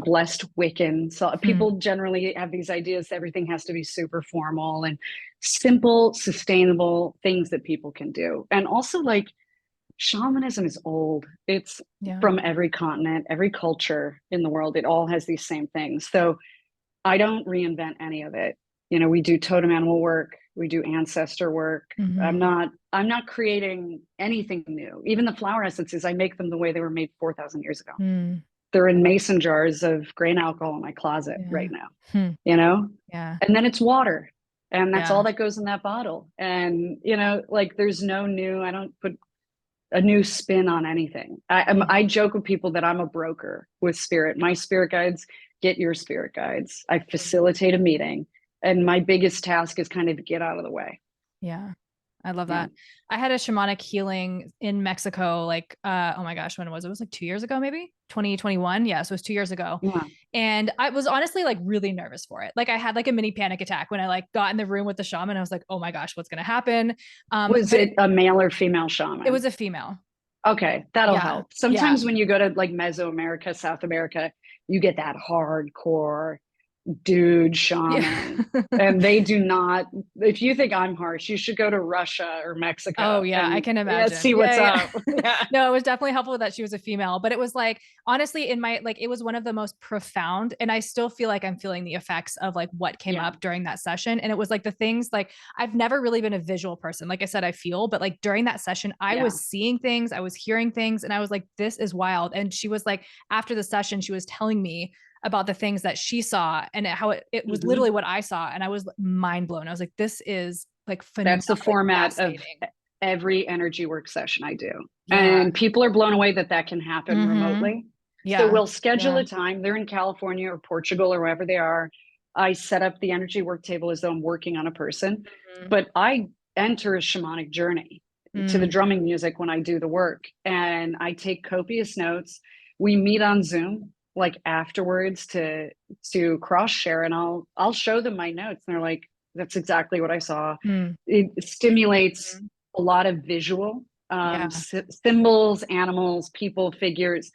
Speaker 2: blessed Wiccan salt. People generally have these ideas that everything has to be super formal, and simple, sustainable things that people can do. And also, like, shamanism is old. It's from every continent, every culture in the world. It all has these same things. So I don't reinvent any of it. We do totem animal work, we do ancestor work. I'm not creating anything new. Even the flower essences, I make them the way they were made 4,000 years ago. They're in mason jars of grain alcohol in my closet right now. And then it's water, and that's all that goes in that bottle. And like, there's no new, I don't put a new spin on anything. I joke with people that I'm a broker with spirit. My spirit guides get your spirit guides. I facilitate a meeting, and my biggest task is kind of to get out of the way.
Speaker 1: Yeah. I love that. I had a shamanic healing in Mexico, like, oh my gosh, when it was like 2 years ago, maybe 2021. Yeah. So it was 2 years ago.
Speaker 2: Yeah.
Speaker 1: And I was honestly like really nervous for it. Like I had like a mini panic attack when I like got in the room with the shaman. I was like, oh my gosh, what's going to happen?
Speaker 2: Was it a male or female shaman?
Speaker 1: It was a female.
Speaker 2: Okay. That'll help. Sometimes when you go to like Mesoamerica, South America, you get that hardcore dude shaman. And they do not, if you think I'm harsh, you should go to Russia or Mexico.
Speaker 1: Oh yeah, I can imagine.
Speaker 2: See what's up.
Speaker 1: No, it was definitely helpful that she was a female, but it was like, honestly, it was one of the most profound, and I still feel like I'm feeling the effects of like what came up during that session. And it was like the things, like, I've never really been a visual person. Like I said, I feel, but like during that session, I was seeing things, I was hearing things, and I was like, this is wild. And she was like, after the session, she was telling me about the things that she saw and how it was literally what I saw. And I was mind blown. I was like, this is like phenomenal.
Speaker 2: That's the format of every energy work session I do. And people are blown away that can happen remotely. So we'll schedule a time. They're in California or Portugal or wherever they are. I set up the energy work table as though I'm working on a person, but I enter a shamanic journey to the drumming music when I do the work, and I take copious notes. We meet on Zoom like afterwards to cross share, and I'll show them my notes, and they're like, that's exactly what I saw. It stimulates a lot of visual symbols, animals, people, figures.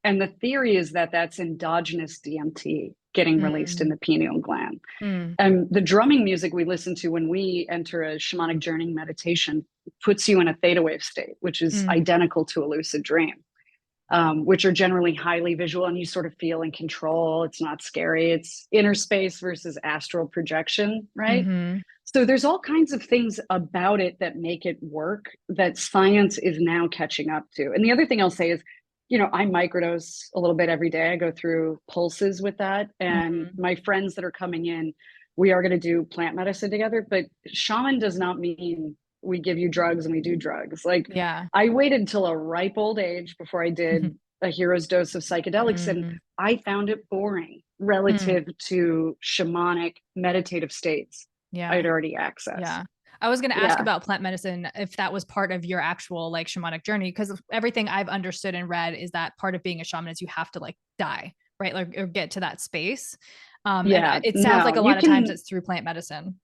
Speaker 2: And the theory is that that's endogenous DMT getting released in the pineal gland. And the drumming music we listen to when we enter a shamanic journey meditation puts you in a theta wave state, which is identical to a lucid dream. Which are generally highly visual, and you sort of feel in control. It's not scary. It's inner space versus astral projection, right? So there's all kinds of things about it that make it work that science is now catching up to. And the other thing I'll say is, I microdose a little bit every day. I go through pulses with that. And my friends that are coming in, we are going to do plant medicine together. But shaman does not mean we give you drugs and we do drugs. Like, I waited until a ripe old age before I did a hero's dose of psychedelics, and I found it boring relative to shamanic meditative states I'd already accessed.
Speaker 1: I was going to ask about plant medicine, if that was part of your actual like shamanic journey, because everything I've understood and read is that part of being a shaman is you have to like die, right? Like, or get to that space. And it sounds like a lot of times it's through plant medicine.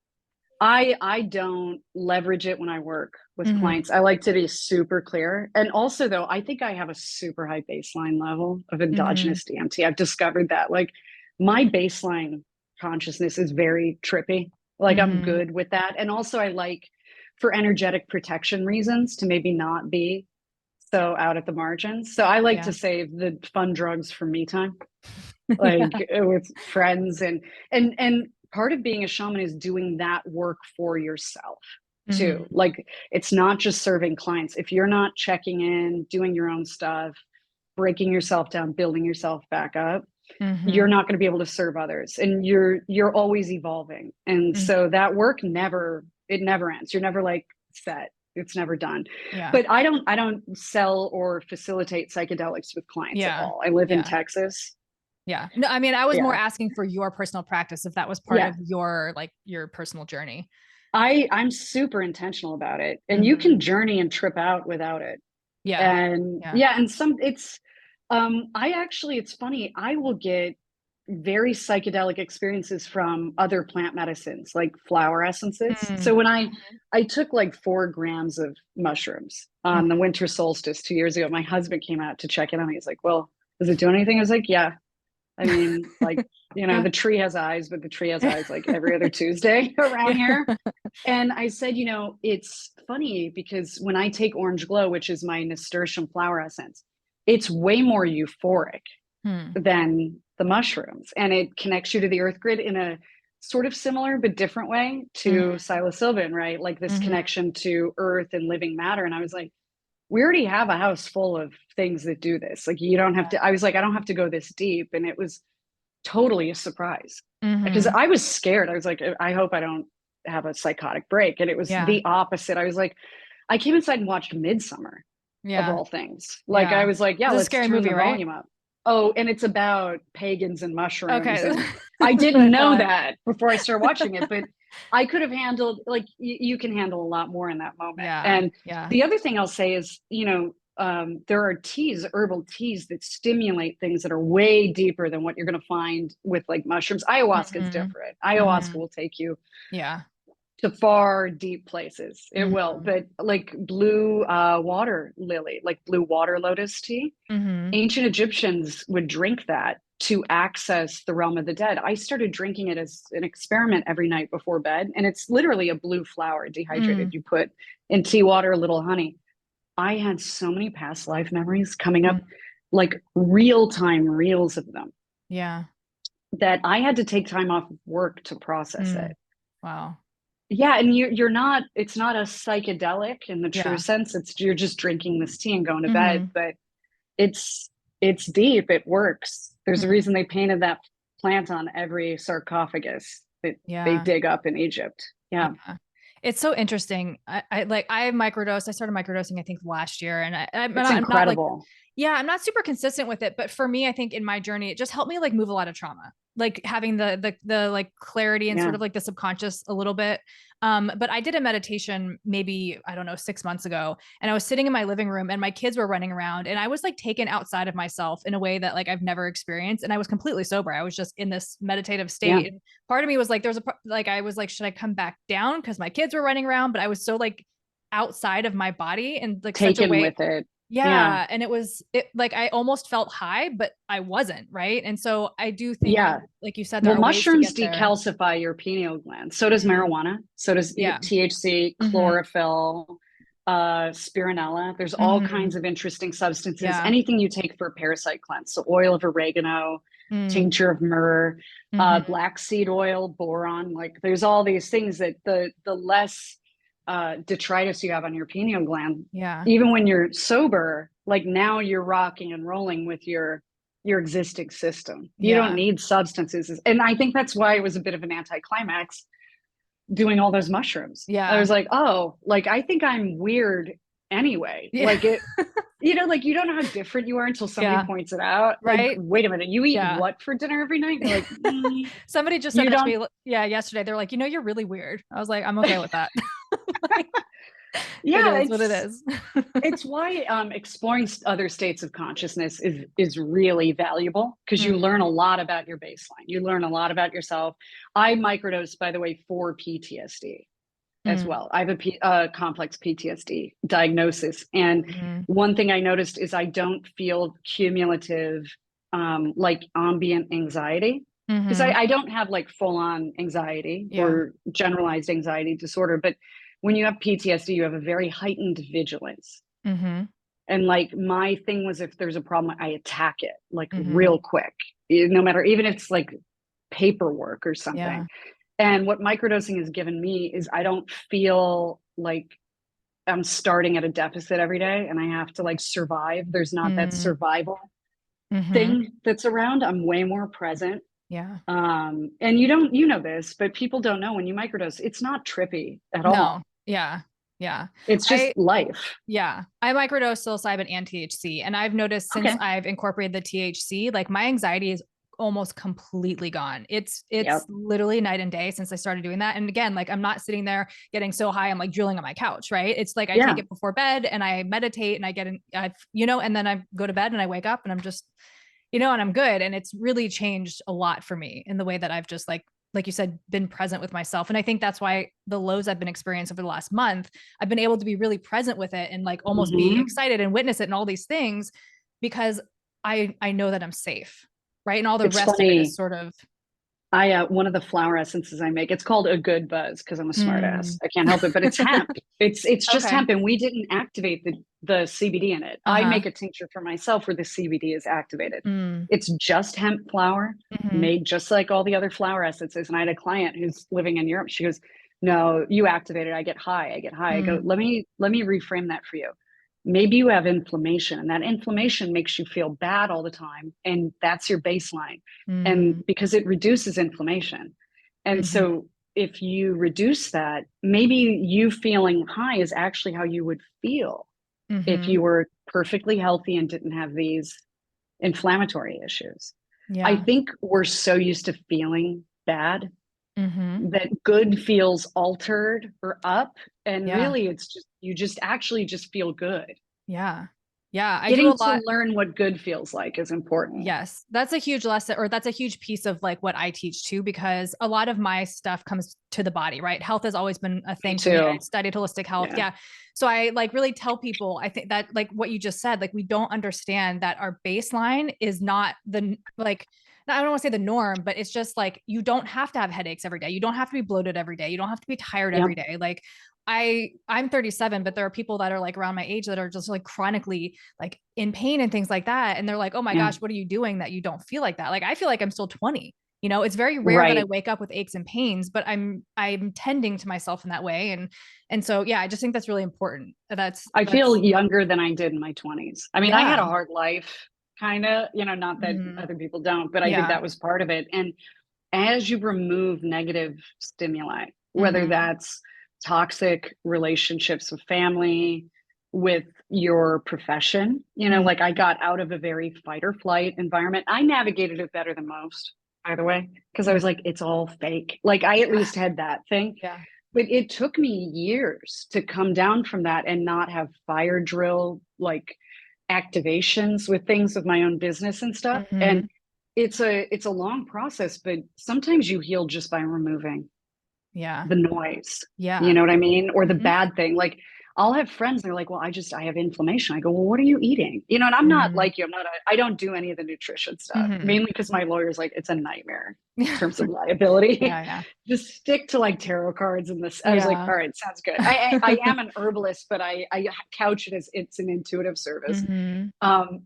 Speaker 2: I don't leverage it when I work with clients. I like to be super clear. And also, though, I think I have a super high baseline level of endogenous DMT. I've discovered that, like, my baseline consciousness is very trippy. Like, I'm good with that. And also, I like, for energetic protection reasons, to maybe not be so out at the margins. So I like to save the fun drugs for me time, like with friends. And part of being a shaman is doing that work for yourself too. Like, it's not just serving clients. If you're not checking in, doing your own stuff, breaking yourself down, building yourself back up, you're not going to be able to serve others. And you're always evolving. And so that work never ends. You're never like set. It's never done. But I don't sell or facilitate psychedelics with clients at all. I live in Texas.
Speaker 1: No, I mean, I was more asking for your personal practice, if that was part of your personal journey.
Speaker 2: I'm super intentional about it, and you
Speaker 1: Mhm.
Speaker 2: can journey and trip out without it.
Speaker 1: Yeah.
Speaker 2: And
Speaker 1: Yeah.
Speaker 2: yeah, and some it's I actually, it's funny, I will get very psychedelic experiences from other plant medicines like flower essences.
Speaker 1: Mm.
Speaker 2: So when I took like 4 grams of mushrooms on the
Speaker 1: Mhm.
Speaker 2: winter solstice 2 years ago, my husband came out to check in on me. He's like, well, does it do anything? I was like, yeah. I mean, like,
Speaker 1: Yeah.
Speaker 2: the tree has eyes, but the tree has eyes like every other Tuesday around
Speaker 1: Yeah.
Speaker 2: here. And I said, it's funny because when I take Orange Glow, which is my nasturtium flower essence, it's way more euphoric
Speaker 1: Hmm.
Speaker 2: than the mushrooms. And it connects you to the earth grid in a sort of similar but different way to
Speaker 1: Mhm.
Speaker 2: psilocybin, right? Like this
Speaker 1: Mhm.
Speaker 2: connection to earth and living matter. And I was like, we already have a house full of things that do this. Like, you don't have to, I was like, I don't have to go this deep. And it was totally a surprise because
Speaker 1: Mhm.
Speaker 2: I was scared. I was like, I hope I don't have a psychotic break. And it was
Speaker 1: Yeah.
Speaker 2: the opposite. I was like, I came inside and watched Midsummer, of
Speaker 1: Yeah.
Speaker 2: all things. Like, I
Speaker 1: Yeah.
Speaker 2: was like, yeah,
Speaker 1: It's a
Speaker 2: let's
Speaker 1: scary
Speaker 2: turn
Speaker 1: movie,
Speaker 2: the
Speaker 1: right?
Speaker 2: volume up. Oh, and it's about pagans and mushrooms.
Speaker 1: Okay.
Speaker 2: And I
Speaker 1: That's what I
Speaker 2: didn't know
Speaker 1: thought.
Speaker 2: that before I started watching it, but I could have handled, like, you can handle a lot more in that moment.
Speaker 1: Yeah.
Speaker 2: And
Speaker 1: Yeah.
Speaker 2: the other thing I'll say is, there are teas, herbal teas that stimulate things that are way deeper than what you're going to find with like mushrooms. Ayahuasca is
Speaker 1: Mhm.
Speaker 2: different. Ayahuasca
Speaker 1: Mhm.
Speaker 2: will take you
Speaker 1: Yeah.
Speaker 2: to far deep places. It will,
Speaker 1: Mhm.
Speaker 2: but like blue water lily, like blue water lotus tea,
Speaker 1: Mhm.
Speaker 2: ancient Egyptians would drink that to access the realm of the dead. I started drinking it as an experiment every night before bed, and it's literally a blue flower dehydrated.
Speaker 1: Mm.
Speaker 2: You put in tea water, a little honey. I had so many past life memories coming up,
Speaker 1: Mm.
Speaker 2: like real time reels of them,
Speaker 1: Yeah.
Speaker 2: that I had to take time off of work to process
Speaker 1: Mm.
Speaker 2: it.
Speaker 1: Wow.
Speaker 2: Yeah, and you're not, it's not a psychedelic in the true
Speaker 1: Yeah.
Speaker 2: sense. It's, you're just drinking this tea and going to bed,
Speaker 1: Mhm.
Speaker 2: but it's it's deep. It works. There's a
Speaker 1: Mm.
Speaker 2: reason they painted that plant on every sarcophagus that they
Speaker 1: Yeah.
Speaker 2: dig up in Egypt. Yeah,
Speaker 1: Yeah. It's so interesting. I microdosed. I started microdosing, I think, last year, and
Speaker 2: it's
Speaker 1: I'm not like,
Speaker 2: incredible.
Speaker 1: yeah, I'm not super consistent with it, but for me, I think in my journey, it just helped me like move a lot of trauma, like having the like clarity and sort
Speaker 2: Yeah.
Speaker 1: of like the subconscious a little bit. But I did a meditation maybe, I don't know, 6 months ago, and I was sitting in my living room and my kids were running around, and I was like taken outside of myself in a way that like I've never experienced. And I was completely sober. I was just in this meditative
Speaker 2: Yeah.
Speaker 1: state. And part of me was like, like, I was like, should I come back down? Cause my kids were running around, but I was so like outside of my body in like such a
Speaker 2: Taken
Speaker 1: way.
Speaker 2: with it. Yeah.
Speaker 1: Yeah. And it like I almost felt high, but I wasn't. Right. And so I do think,
Speaker 2: Yeah.
Speaker 1: like you said, there
Speaker 2: Well,
Speaker 1: are ways to
Speaker 2: mushrooms
Speaker 1: get there.
Speaker 2: decalcify your pineal gland. So does
Speaker 1: Mm,
Speaker 2: marijuana. So does
Speaker 1: yeah.
Speaker 2: THC,
Speaker 1: Hmm.
Speaker 2: chlorophyll, spironella. There's all
Speaker 1: Hmm.
Speaker 2: kinds of interesting substances.
Speaker 1: Yeah.
Speaker 2: Anything you take for a parasite cleanse. So oil of oregano,
Speaker 1: Mm,
Speaker 2: tincture of myrrh,
Speaker 1: hmm.
Speaker 2: black seed oil, boron. Like, there's all these things that the less detritus you have on your pineal gland,
Speaker 1: Yeah.
Speaker 2: even when you're sober, like now you're rocking and rolling with your existing system. You don't
Speaker 1: Yeah.
Speaker 2: need substances. And I think that's why it was a bit of an anticlimax doing all those mushrooms. I
Speaker 1: Yeah.
Speaker 2: was like, oh, like, I think I'm weird anyway.
Speaker 1: Yeah.
Speaker 2: Like, like, you don't know how different you are until somebody
Speaker 1: Yeah.
Speaker 2: points it out. Like,
Speaker 1: Right.
Speaker 2: wait a minute, you eat
Speaker 1: Yeah.
Speaker 2: what for dinner every night? You're like,
Speaker 1: Somebody just said
Speaker 2: you
Speaker 1: that to
Speaker 2: don't.
Speaker 1: me. Yeah. Yesterday. They're like, you're really weird. I was like, I'm okay with that. Like, it
Speaker 2: Yeah,
Speaker 1: is what it is.
Speaker 2: it's why exploring other states of consciousness is really valuable, because you
Speaker 1: Mm,
Speaker 2: learn a lot about your baseline. You learn a lot about yourself. I microdose, by the way, for PTSD as
Speaker 1: mm,
Speaker 2: well. I have a complex PTSD diagnosis, and
Speaker 1: mm,
Speaker 2: one thing I noticed is I don't feel cumulative, like ambient anxiety, because
Speaker 1: mm-hmm.
Speaker 2: I don't have like full on anxiety
Speaker 1: Yeah.
Speaker 2: or generalized anxiety disorder, but when you have PTSD, you have a very heightened vigilance.
Speaker 1: Mm-hmm.
Speaker 2: And like, my thing was, if there's a problem, I attack it like
Speaker 1: Mm-hmm.
Speaker 2: real quick, no matter, even if it's like paperwork or something.
Speaker 1: Yeah.
Speaker 2: And what microdosing has given me is I don't feel like I'm starting at a deficit every day and I have to like survive. There's not that
Speaker 1: Mm,
Speaker 2: survival
Speaker 1: mm-hmm.
Speaker 2: thing that's around. I'm way more present.
Speaker 1: Yeah.
Speaker 2: And you don't, you know this, but people don't know, when you microdose, it's not trippy at
Speaker 1: No.
Speaker 2: all.
Speaker 1: Yeah. Yeah.
Speaker 2: It's just
Speaker 1: I
Speaker 2: life.
Speaker 1: Yeah, I microdose psilocybin and THC, and I've noticed since
Speaker 2: Okay.
Speaker 1: I've incorporated the THC, like my anxiety is almost completely gone. It's
Speaker 2: Yep.
Speaker 1: literally night and day since I started doing that. And again, like I'm not sitting there getting so high, I'm like drilling on my couch, right? It's like I
Speaker 2: Yeah.
Speaker 1: take it before bed and I meditate and I get in, and then I go to bed and I wake up and I'm just, and I'm good. And it's really changed a lot for me in the way that I've just like you said, been present with myself. And I think that's why the lows I've been experiencing over the last month, I've been able to be really present with it and like almost be excited and witness it and all these things because I know that I'm safe. Right. And all the
Speaker 2: It's
Speaker 1: rest of it
Speaker 2: funny.
Speaker 1: is sort of,
Speaker 2: One of the flower essences I make, it's called a good buzz because I'm a smart ass.
Speaker 1: mm,
Speaker 2: I can't help it, but it's hemp. It's just
Speaker 1: okay.
Speaker 2: hemp, and we didn't activate the CBD in it. I
Speaker 1: Uh-huh.
Speaker 2: make a tincture for myself where the CBD is activated.
Speaker 1: Mm,
Speaker 2: It's just hemp flower
Speaker 1: mm-hmm.
Speaker 2: made just like all the other flower essences. And I had a client who's living in Europe. She goes, "No, you activate it. I get high. I get high." I go,
Speaker 1: Mm,
Speaker 2: "Let me reframe that for you. Maybe you have inflammation, and that inflammation makes you feel bad all the time, and that's your baseline. And
Speaker 1: mm,
Speaker 2: because it reduces inflammation. And
Speaker 1: mm-hmm.
Speaker 2: so if you reduce that, maybe you feeling high is actually how you would feel if
Speaker 1: Mm-hmm.
Speaker 2: you were perfectly healthy and didn't have these inflammatory issues." I
Speaker 1: Yeah.
Speaker 2: think we're so used to feeling bad
Speaker 1: Mm-hmm.
Speaker 2: that good feels altered or up. And
Speaker 1: Yeah.
Speaker 2: really, it's just, you just actually just feel good.
Speaker 1: Yeah. Yeah. I do
Speaker 2: Getting
Speaker 1: a
Speaker 2: to
Speaker 1: lot.
Speaker 2: learn what good feels like is important.
Speaker 1: Yes, that's a huge lesson, or that's a huge piece of like what I teach too, because a lot of my stuff comes to the body, right? Health has always been a
Speaker 2: Me
Speaker 1: thing for me. I
Speaker 2: too.
Speaker 1: studied holistic health.
Speaker 2: Yeah.
Speaker 1: Yeah. So I like really tell people, I think that like what you just said, like we don't understand that our baseline is not the like, I don't want to say the norm, but it's just like you don't have to have headaches every day. You don't have to be bloated every day. You don't have to be tired
Speaker 2: Yep.
Speaker 1: every day. Like I'm 37, but there are people that are like around my age that are just like chronically like in pain and things like that. And they're like, oh my
Speaker 2: Yeah.
Speaker 1: gosh, what are you doing that you don't feel like that? Like, I feel like I'm still 20. It's very rare that I
Speaker 2: Right.
Speaker 1: wake up with aches and pains, but I'm tending to myself in that way. And so, yeah, I just think that's really important.
Speaker 2: I feel
Speaker 1: That's,
Speaker 2: younger than I did in my 20s. I mean, I had
Speaker 1: yeah.
Speaker 2: a hard life, kind of, not that
Speaker 1: Mhm.
Speaker 2: other people don't, but I think
Speaker 1: Yeah.
Speaker 2: that was part of it. And as you remove negative stimuli, whether
Speaker 1: Hmm.
Speaker 2: that's toxic relationships with family, with your profession,
Speaker 1: Hmm.
Speaker 2: like I got out of a very fight or flight environment. I navigated it better than most, by the way, because I
Speaker 1: Yeah.
Speaker 2: was like, it's all fake. Like I at
Speaker 1: Yeah.
Speaker 2: least had that thing.
Speaker 1: Yeah.
Speaker 2: But it took me years to come down from that and not have fire drill like activations with things with my own business and stuff. And
Speaker 1: Hmm.
Speaker 2: it's a long process, but sometimes you heal just by removing
Speaker 1: Yeah.
Speaker 2: the noise. You
Speaker 1: Yeah.
Speaker 2: know what I mean? Or the
Speaker 1: Hmm.
Speaker 2: bad thing. Like I'll have friends, they're like, "Well, I have inflammation." I go, "Well, what are you eating?" And I'm not
Speaker 1: Hmm.
Speaker 2: like you. I don't do any of the nutrition stuff,
Speaker 1: Hmm.
Speaker 2: mainly because my lawyer's like, it's a nightmare in
Speaker 1: Yeah.
Speaker 2: terms of liability.
Speaker 1: Yeah. Yeah.
Speaker 2: Just stick to like tarot cards and this. I was like,
Speaker 1: Yeah.
Speaker 2: all right, sounds good. I am an herbalist, but I couch it as it's an intuitive service.
Speaker 1: Hmm.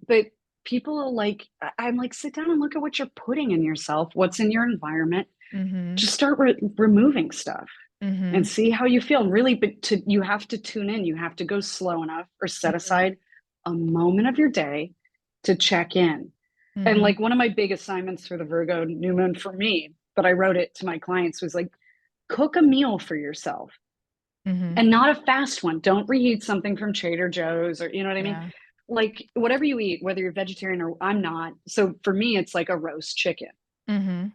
Speaker 2: But people are like, I'm like, sit down and look at what you're putting in yourself, what's in your environment.
Speaker 1: Hmm.
Speaker 2: Just start removing stuff and
Speaker 1: Hmm.
Speaker 2: see how you feel. And really, but you have to tune in. You have to go slow enough or set
Speaker 1: Hmm.
Speaker 2: aside a moment of your day to check in. And
Speaker 1: Hmm.
Speaker 2: like one of my big assignments for the Virgo new moon for me, but I wrote it to my clients, was like, cook a meal for yourself
Speaker 1: Hmm.
Speaker 2: and not a fast one. Don't reheat something from Trader Joe's, or you know what I mean?
Speaker 1: Yeah.
Speaker 2: Like whatever you eat, whether you're vegetarian or I'm not. So for me, it's like a roast chicken.
Speaker 1: Hmm.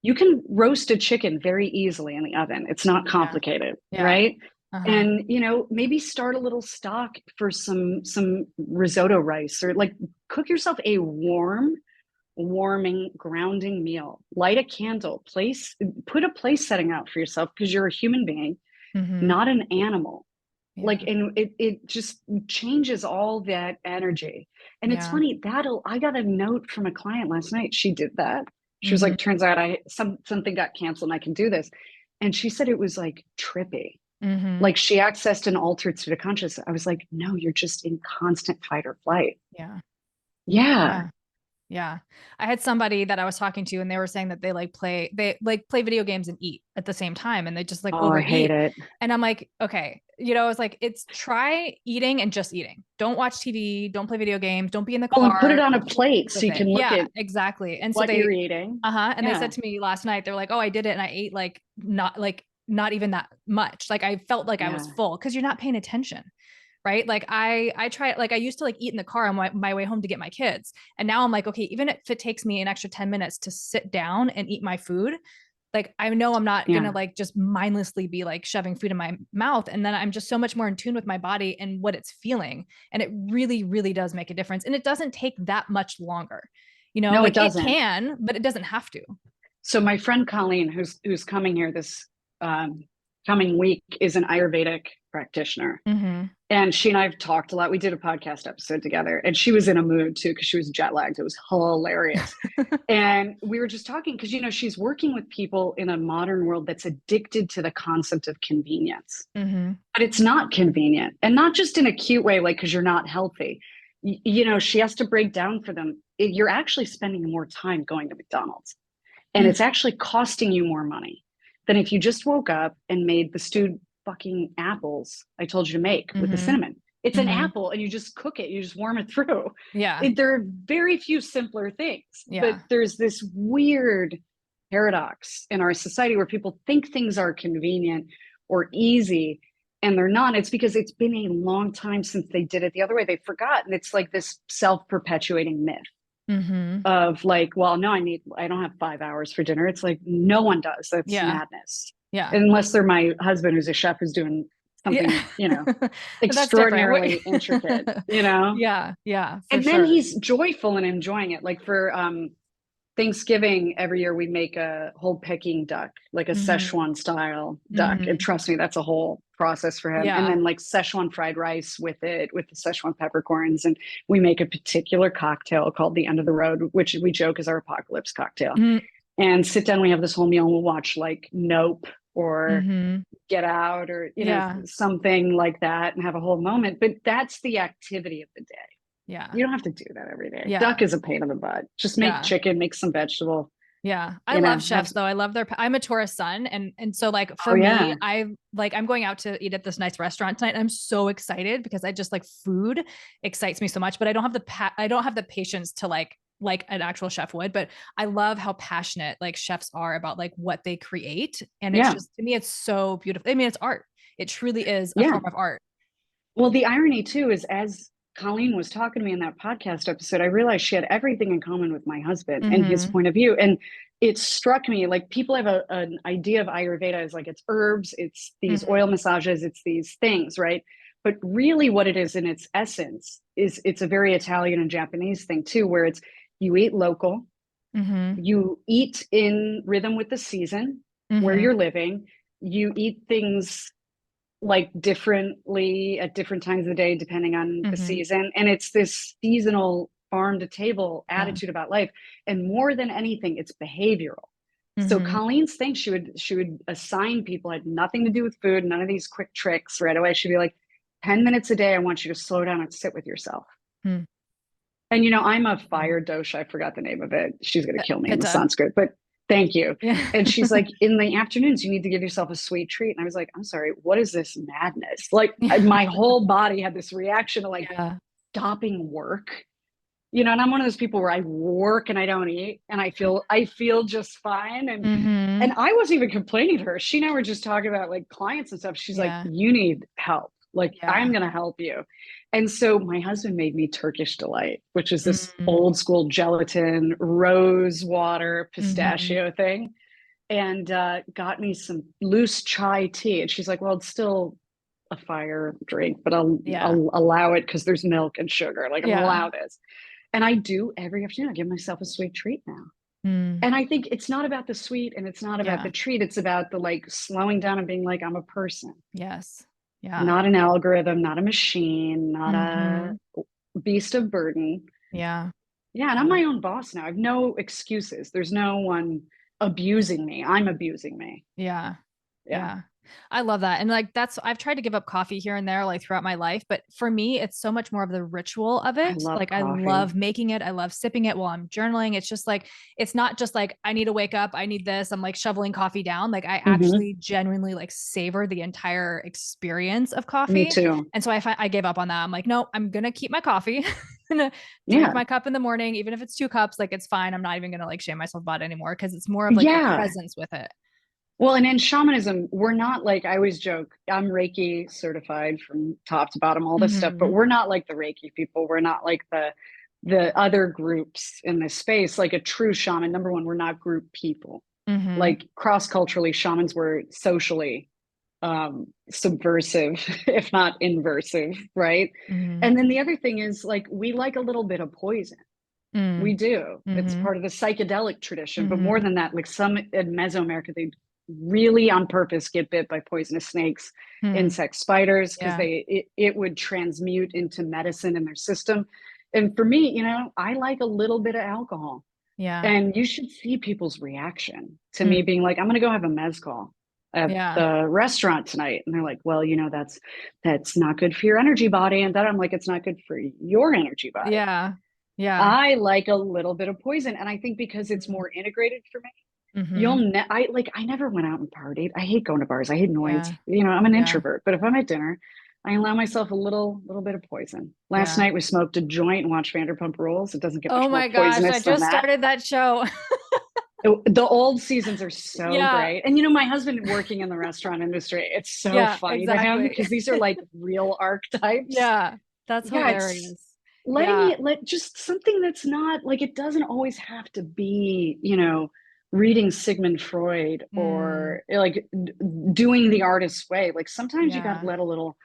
Speaker 2: You can roast a chicken very easily in the oven. It's not
Speaker 1: Yeah.
Speaker 2: complicated,
Speaker 1: Yeah.
Speaker 2: right?
Speaker 1: Uh-huh.
Speaker 2: And maybe start a little stock for some risotto rice, or like cook yourself a warming, grounding meal. Light a candle, put a place setting out for yourself because you're a human being,
Speaker 1: Hmm.
Speaker 2: not an animal. Like,
Speaker 1: Yeah.
Speaker 2: and it just changes all that energy. And it's
Speaker 1: Yeah.
Speaker 2: funny, I got a note from a client last night. She did that. She was
Speaker 1: Hmm.
Speaker 2: like, turns out something got canceled and I can do this. And she said it was like trippy.
Speaker 1: Hmm.
Speaker 2: Like she accessed an altered state of consciousness. I was like, no, you're just in constant fight or flight.
Speaker 1: Yeah.
Speaker 2: Yeah.
Speaker 1: Yeah. Yeah. I had somebody that I was talking to and they were saying that they like play video games and eat at the same time and they just like
Speaker 2: Oh, I hate
Speaker 1: overeat.
Speaker 2: it.
Speaker 1: And I'm like, okay, I was like, it's try eating and just eating. Don't watch TV, don't play video games, don't be in the
Speaker 2: Well, and put it
Speaker 1: car,
Speaker 2: on a
Speaker 1: just
Speaker 2: plate so
Speaker 1: with
Speaker 2: you
Speaker 1: it.
Speaker 2: can look
Speaker 1: Yeah,
Speaker 2: at
Speaker 1: exactly. And so
Speaker 2: what you're eating.
Speaker 1: and they
Speaker 2: Yeah.
Speaker 1: said to me last night, they're like, oh, I did it and I ate not even that much. Like I felt like I
Speaker 2: Yeah.
Speaker 1: was full because you're not paying attention. right? Like I try, like I used to like eat in the car on my way home to get my kids. And now I'm like, okay, even if it takes me an extra 10 minutes to sit down and eat my food, like I know I'm not gonna
Speaker 2: Yeah.
Speaker 1: like just mindlessly be like shoving food in my mouth. And then I'm just so much more in tune with my body and what it's feeling. And it really, really does make a difference. And it doesn't take that much longer.
Speaker 2: No, it
Speaker 1: Like it
Speaker 2: doesn't.
Speaker 1: can, but it doesn't have to.
Speaker 2: So my friend Colleen, who's coming here this coming week, is an Ayurvedic practitioner.
Speaker 1: Mm-hmm.
Speaker 2: And she and I have talked a lot. We did a podcast episode together, and she was in a mood too because she was jet lagged. It was hilarious. And we were just talking because, she's working with people in a modern world that's addicted to the concept of convenience.
Speaker 1: Mm-hmm.
Speaker 2: But it's not convenient, and not just in a cute way, like because you're not healthy. She has to break down for them. You're actually spending more time going to McDonald's, and it's actually costing you more money than if you just woke up and made the stewed fucking apples I told you to make with the cinnamon. It's an apple and you just cook it, you just warm it through.
Speaker 1: Yeah.
Speaker 2: There are very few simpler things,
Speaker 1: Yeah.
Speaker 2: but there's this weird paradox in our society where people think things are convenient or easy and they're not. It's because it's been a long time since they did it the other way. They've forgotten. It's like this self-perpetuating myth of like, well, no, I don't have 5 hours for dinner. It's like, no one does. That's madness.
Speaker 1: Yeah.
Speaker 2: Unless they're my husband, who's a chef, who's doing something, extraordinarily intricate,
Speaker 1: Yeah. Yeah.
Speaker 2: And then he's joyful and enjoying it. Like for Thanksgiving every year, we make a whole Peking duck, like a Szechuan style duck. And trust me, that's a whole process for him.
Speaker 1: Yeah.
Speaker 2: And then like Szechuan fried rice with it, with the Szechuan peppercorns. And we make a particular cocktail called the End of the Road, which we joke is our apocalypse cocktail. And sit down, we have this whole meal and we'll watch like Nope or Get Out or, something like that and have a whole moment. But that's the activity of the day.
Speaker 1: Yeah.
Speaker 2: You don't have to do that every day.
Speaker 1: Yeah.
Speaker 2: Duck is a pain in the butt. Just make chicken, make some vegetable.
Speaker 1: Yeah. I love chefs though. I love I'm a tourist son. And so like for me, I'm going out to eat at this nice restaurant tonight. And I'm so excited because I just like food excites me so much, but I don't have the patience to like an actual chef would, but I love how passionate like chefs are about like what they create. And it's just, to me, it's so beautiful. I mean, it's art. It truly is a form of art.
Speaker 2: Well, the irony too is as Colleen was talking to me in that podcast episode, I realized she had everything in common with my husband and his point of view. And it struck me like people have an idea of Ayurveda as like it's herbs, it's these oil massages, it's these things, right? But really what it is in its essence is it's a very Italian and Japanese thing too, where it's you eat local, you eat in rhythm with the season where you're living, you eat things like differently at different times of the day, depending on the season. And it's this seasonal farm to table attitude about life. And more than anything, it's behavioral. So Colleen's thing, she would assign people, had nothing to do with food, none of these quick tricks right away. She'd be like, 10 minutes a day, I want you to slow down and sit with yourself. And, I'm a fire dosha. I forgot the name of it. She's going to kill me in the Sanskrit, but thank you. And she's like, in the afternoons, you need to give yourself a sweet treat. And I was like, I'm sorry, what is this madness? Like my whole body had this reaction to like stopping work, and I'm one of those people where I work and I don't eat and I feel just fine. And I wasn't even complaining to her. She and I were just talking about like clients and stuff. She's like, you need help. Like I'm going to help you. And so my husband made me Turkish Delight, which is this old school gelatin, rose water, pistachio thing, and got me some loose chai tea. And she's like, well, it's still a fire drink, but I'll allow it because there's milk and sugar. Like I'm gonna allow this. And I do every afternoon. I give myself a sweet treat now. And I think it's not about the sweet and it's not about the treat. It's about the like slowing down and being like, I'm a person.
Speaker 1: Yes. Yeah.
Speaker 2: Not an algorithm, not a machine, not a beast of burden.
Speaker 1: Yeah.
Speaker 2: Yeah. And I'm my own boss now. I have no excuses. There's no one abusing me. I'm abusing me.
Speaker 1: Yeah. Yeah. I love that. And like, I've tried to give up coffee here and there, like throughout my life, but for me, it's so much more of the ritual of it. I love making it. I love sipping it while I'm journaling. It's just like, it's not just like, I need to wake up. I need this. I'm like shoveling coffee down. Like I actually genuinely like savor the entire experience of coffee.
Speaker 2: Me too.
Speaker 1: And so I gave up on that. I'm like, no, I'm going to keep my coffee. I'm going to drink my cup in the morning, even if it's 2 cups, like it's fine. I'm not even going to like shame myself about it anymore. Cause it's more of like a presence with it.
Speaker 2: Well, and in shamanism, we're not like, I always joke, I'm Reiki certified from top to bottom, all this stuff, but
Speaker 1: Mm-hmm.
Speaker 2: we're not like the Reiki people. We're not like the other groups in this space. Like a true shaman, number one, we're not group people.
Speaker 1: Mm-hmm.
Speaker 2: Like cross-culturally, shamans were socially subversive, if not inversive, right?
Speaker 1: Mm-hmm.
Speaker 2: And then the other thing is like we like a little bit of poison. We do. It's
Speaker 1: Mm-hmm.
Speaker 2: part of the psychedelic tradition. But more
Speaker 1: Mm-hmm.
Speaker 2: than that, like some in Mesoamerica, they really on purpose get bit by poisonous snakes,
Speaker 1: Mm-hmm.
Speaker 2: insect spiders, because
Speaker 1: Yeah.
Speaker 2: it would transmute into medicine in their system. And for me, you know, I like a little bit of alcohol.
Speaker 1: Yeah.
Speaker 2: And you should see people's reaction to
Speaker 1: Mm.
Speaker 2: me being like, I'm gonna go have a mezcal at
Speaker 1: Yeah.
Speaker 2: the restaurant tonight. And they're like, well, you know, that's not good for your energy body. And then I'm like, it's not good for your energy body.
Speaker 1: Yeah. Yeah.
Speaker 2: I like a little bit of poison. And I think because it's more integrated for me,
Speaker 1: Mm-hmm.
Speaker 2: I never went out and partied. I hate going to bars. I hate noise.
Speaker 1: Yeah.
Speaker 2: You know, I'm an
Speaker 1: Yeah.
Speaker 2: introvert, but if I'm at dinner, I allow myself a little bit of poison. Last
Speaker 1: Yeah.
Speaker 2: night we smoked a joint and watched Vanderpump Rules. It doesn't get
Speaker 1: Oh
Speaker 2: much more
Speaker 1: my gosh, I
Speaker 2: poisonous than
Speaker 1: just
Speaker 2: that.
Speaker 1: started that show.
Speaker 2: The old seasons are so
Speaker 1: Yeah.
Speaker 2: great. And you know, my husband working in the restaurant industry, it's so
Speaker 1: Yeah,
Speaker 2: funny to him
Speaker 1: exactly.
Speaker 2: because these are like real archetypes.
Speaker 1: Yeah. That's
Speaker 2: Yeah, it's
Speaker 1: hilarious. Yeah.
Speaker 2: let just something that's not like it doesn't always have to be, you know, reading Sigmund Freud
Speaker 1: Mm,
Speaker 2: or like doing the artist's way. Like sometimes you got to
Speaker 1: yeah.
Speaker 2: let a little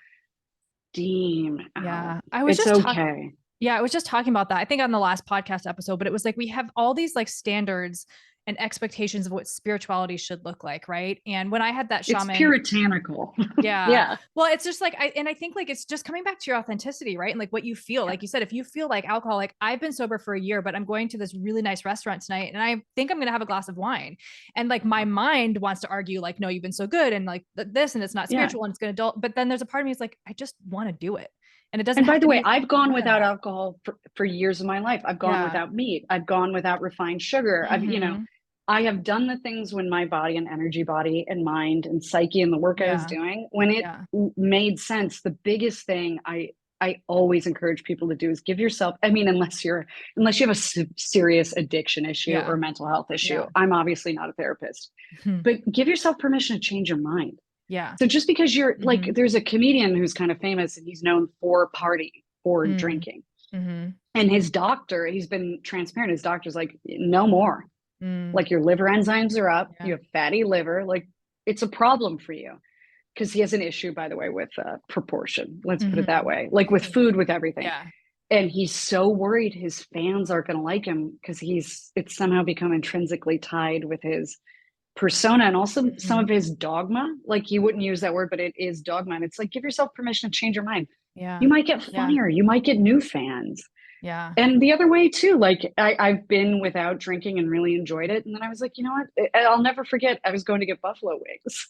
Speaker 2: steam out.
Speaker 1: Yeah. I was
Speaker 2: It's
Speaker 1: just talking.
Speaker 2: okay.
Speaker 1: Yeah, I was just talking about that. I think on the last podcast episode, but it was like we have all these like standards and expectations of what spirituality should look like, right? And when I had that
Speaker 2: It's
Speaker 1: shaman,
Speaker 2: puritanical.
Speaker 1: yeah.
Speaker 2: Yeah.
Speaker 1: Well, it's just like I think like it's just coming back to your authenticity, right? And like what you feel.
Speaker 2: Yeah.
Speaker 1: Like you said, if you feel like alcohol, like I've been sober for a year, but I'm going to this really nice restaurant tonight and I think I'm gonna have a glass of wine. And like my mind wants to argue, like, no, you've been so good and like this and it's not
Speaker 2: Yeah.
Speaker 1: spiritual and it's gonna adult. But then there's a part of me is like, I just want to do it. And it doesn't
Speaker 2: And by
Speaker 1: have
Speaker 2: the
Speaker 1: to be
Speaker 2: way,
Speaker 1: a
Speaker 2: I've gone
Speaker 1: more than
Speaker 2: without
Speaker 1: that.
Speaker 2: alcohol for years of my life. I've gone
Speaker 1: Yeah.
Speaker 2: without meat. I've gone without refined sugar. You know,
Speaker 1: Mm-hmm.
Speaker 2: I have done the things when my body and energy body and mind and psyche and the work I was
Speaker 1: Yeah.
Speaker 2: doing, when it
Speaker 1: Yeah.
Speaker 2: made sense. The biggest thing I always encourage people to do is give yourself, I mean, unless you have a serious addiction issue
Speaker 1: Yeah.
Speaker 2: or mental health issue.
Speaker 1: Yeah.
Speaker 2: I'm obviously not a therapist,
Speaker 1: Mhm.
Speaker 2: but give yourself permission to change your mind.
Speaker 1: Yeah.
Speaker 2: So just because you're like,
Speaker 1: Mm-hmm.
Speaker 2: there's a comedian who's kind of famous and he's known for party, for drinking.
Speaker 1: Mm-hmm.
Speaker 2: And his doctor, he's been transparent. His doctor's like, no more.
Speaker 1: Mm.
Speaker 2: Like your liver enzymes are up.
Speaker 1: Yeah.
Speaker 2: You have fatty liver. Like it's a problem for you. Because he has an issue, by the way, with proportion. Let's put it that
Speaker 1: Mm-hmm.
Speaker 2: way. Like with food, with everything.
Speaker 1: Yeah.
Speaker 2: And he's so worried his fans aren't going to like him because it's somehow become intrinsically tied with his persona and also some
Speaker 1: Mm-hmm.
Speaker 2: of his dogma. Like he wouldn't use that word, but it is dogma. And it's like, give yourself permission to change your mind.
Speaker 1: Yeah.
Speaker 2: You might get
Speaker 1: Yeah.
Speaker 2: funnier. You might get new fans.
Speaker 1: Yeah.
Speaker 2: And the other way too, like I've been without drinking and really enjoyed it. And then I was like, you know what? I'll never forget. I was going to get buffalo wings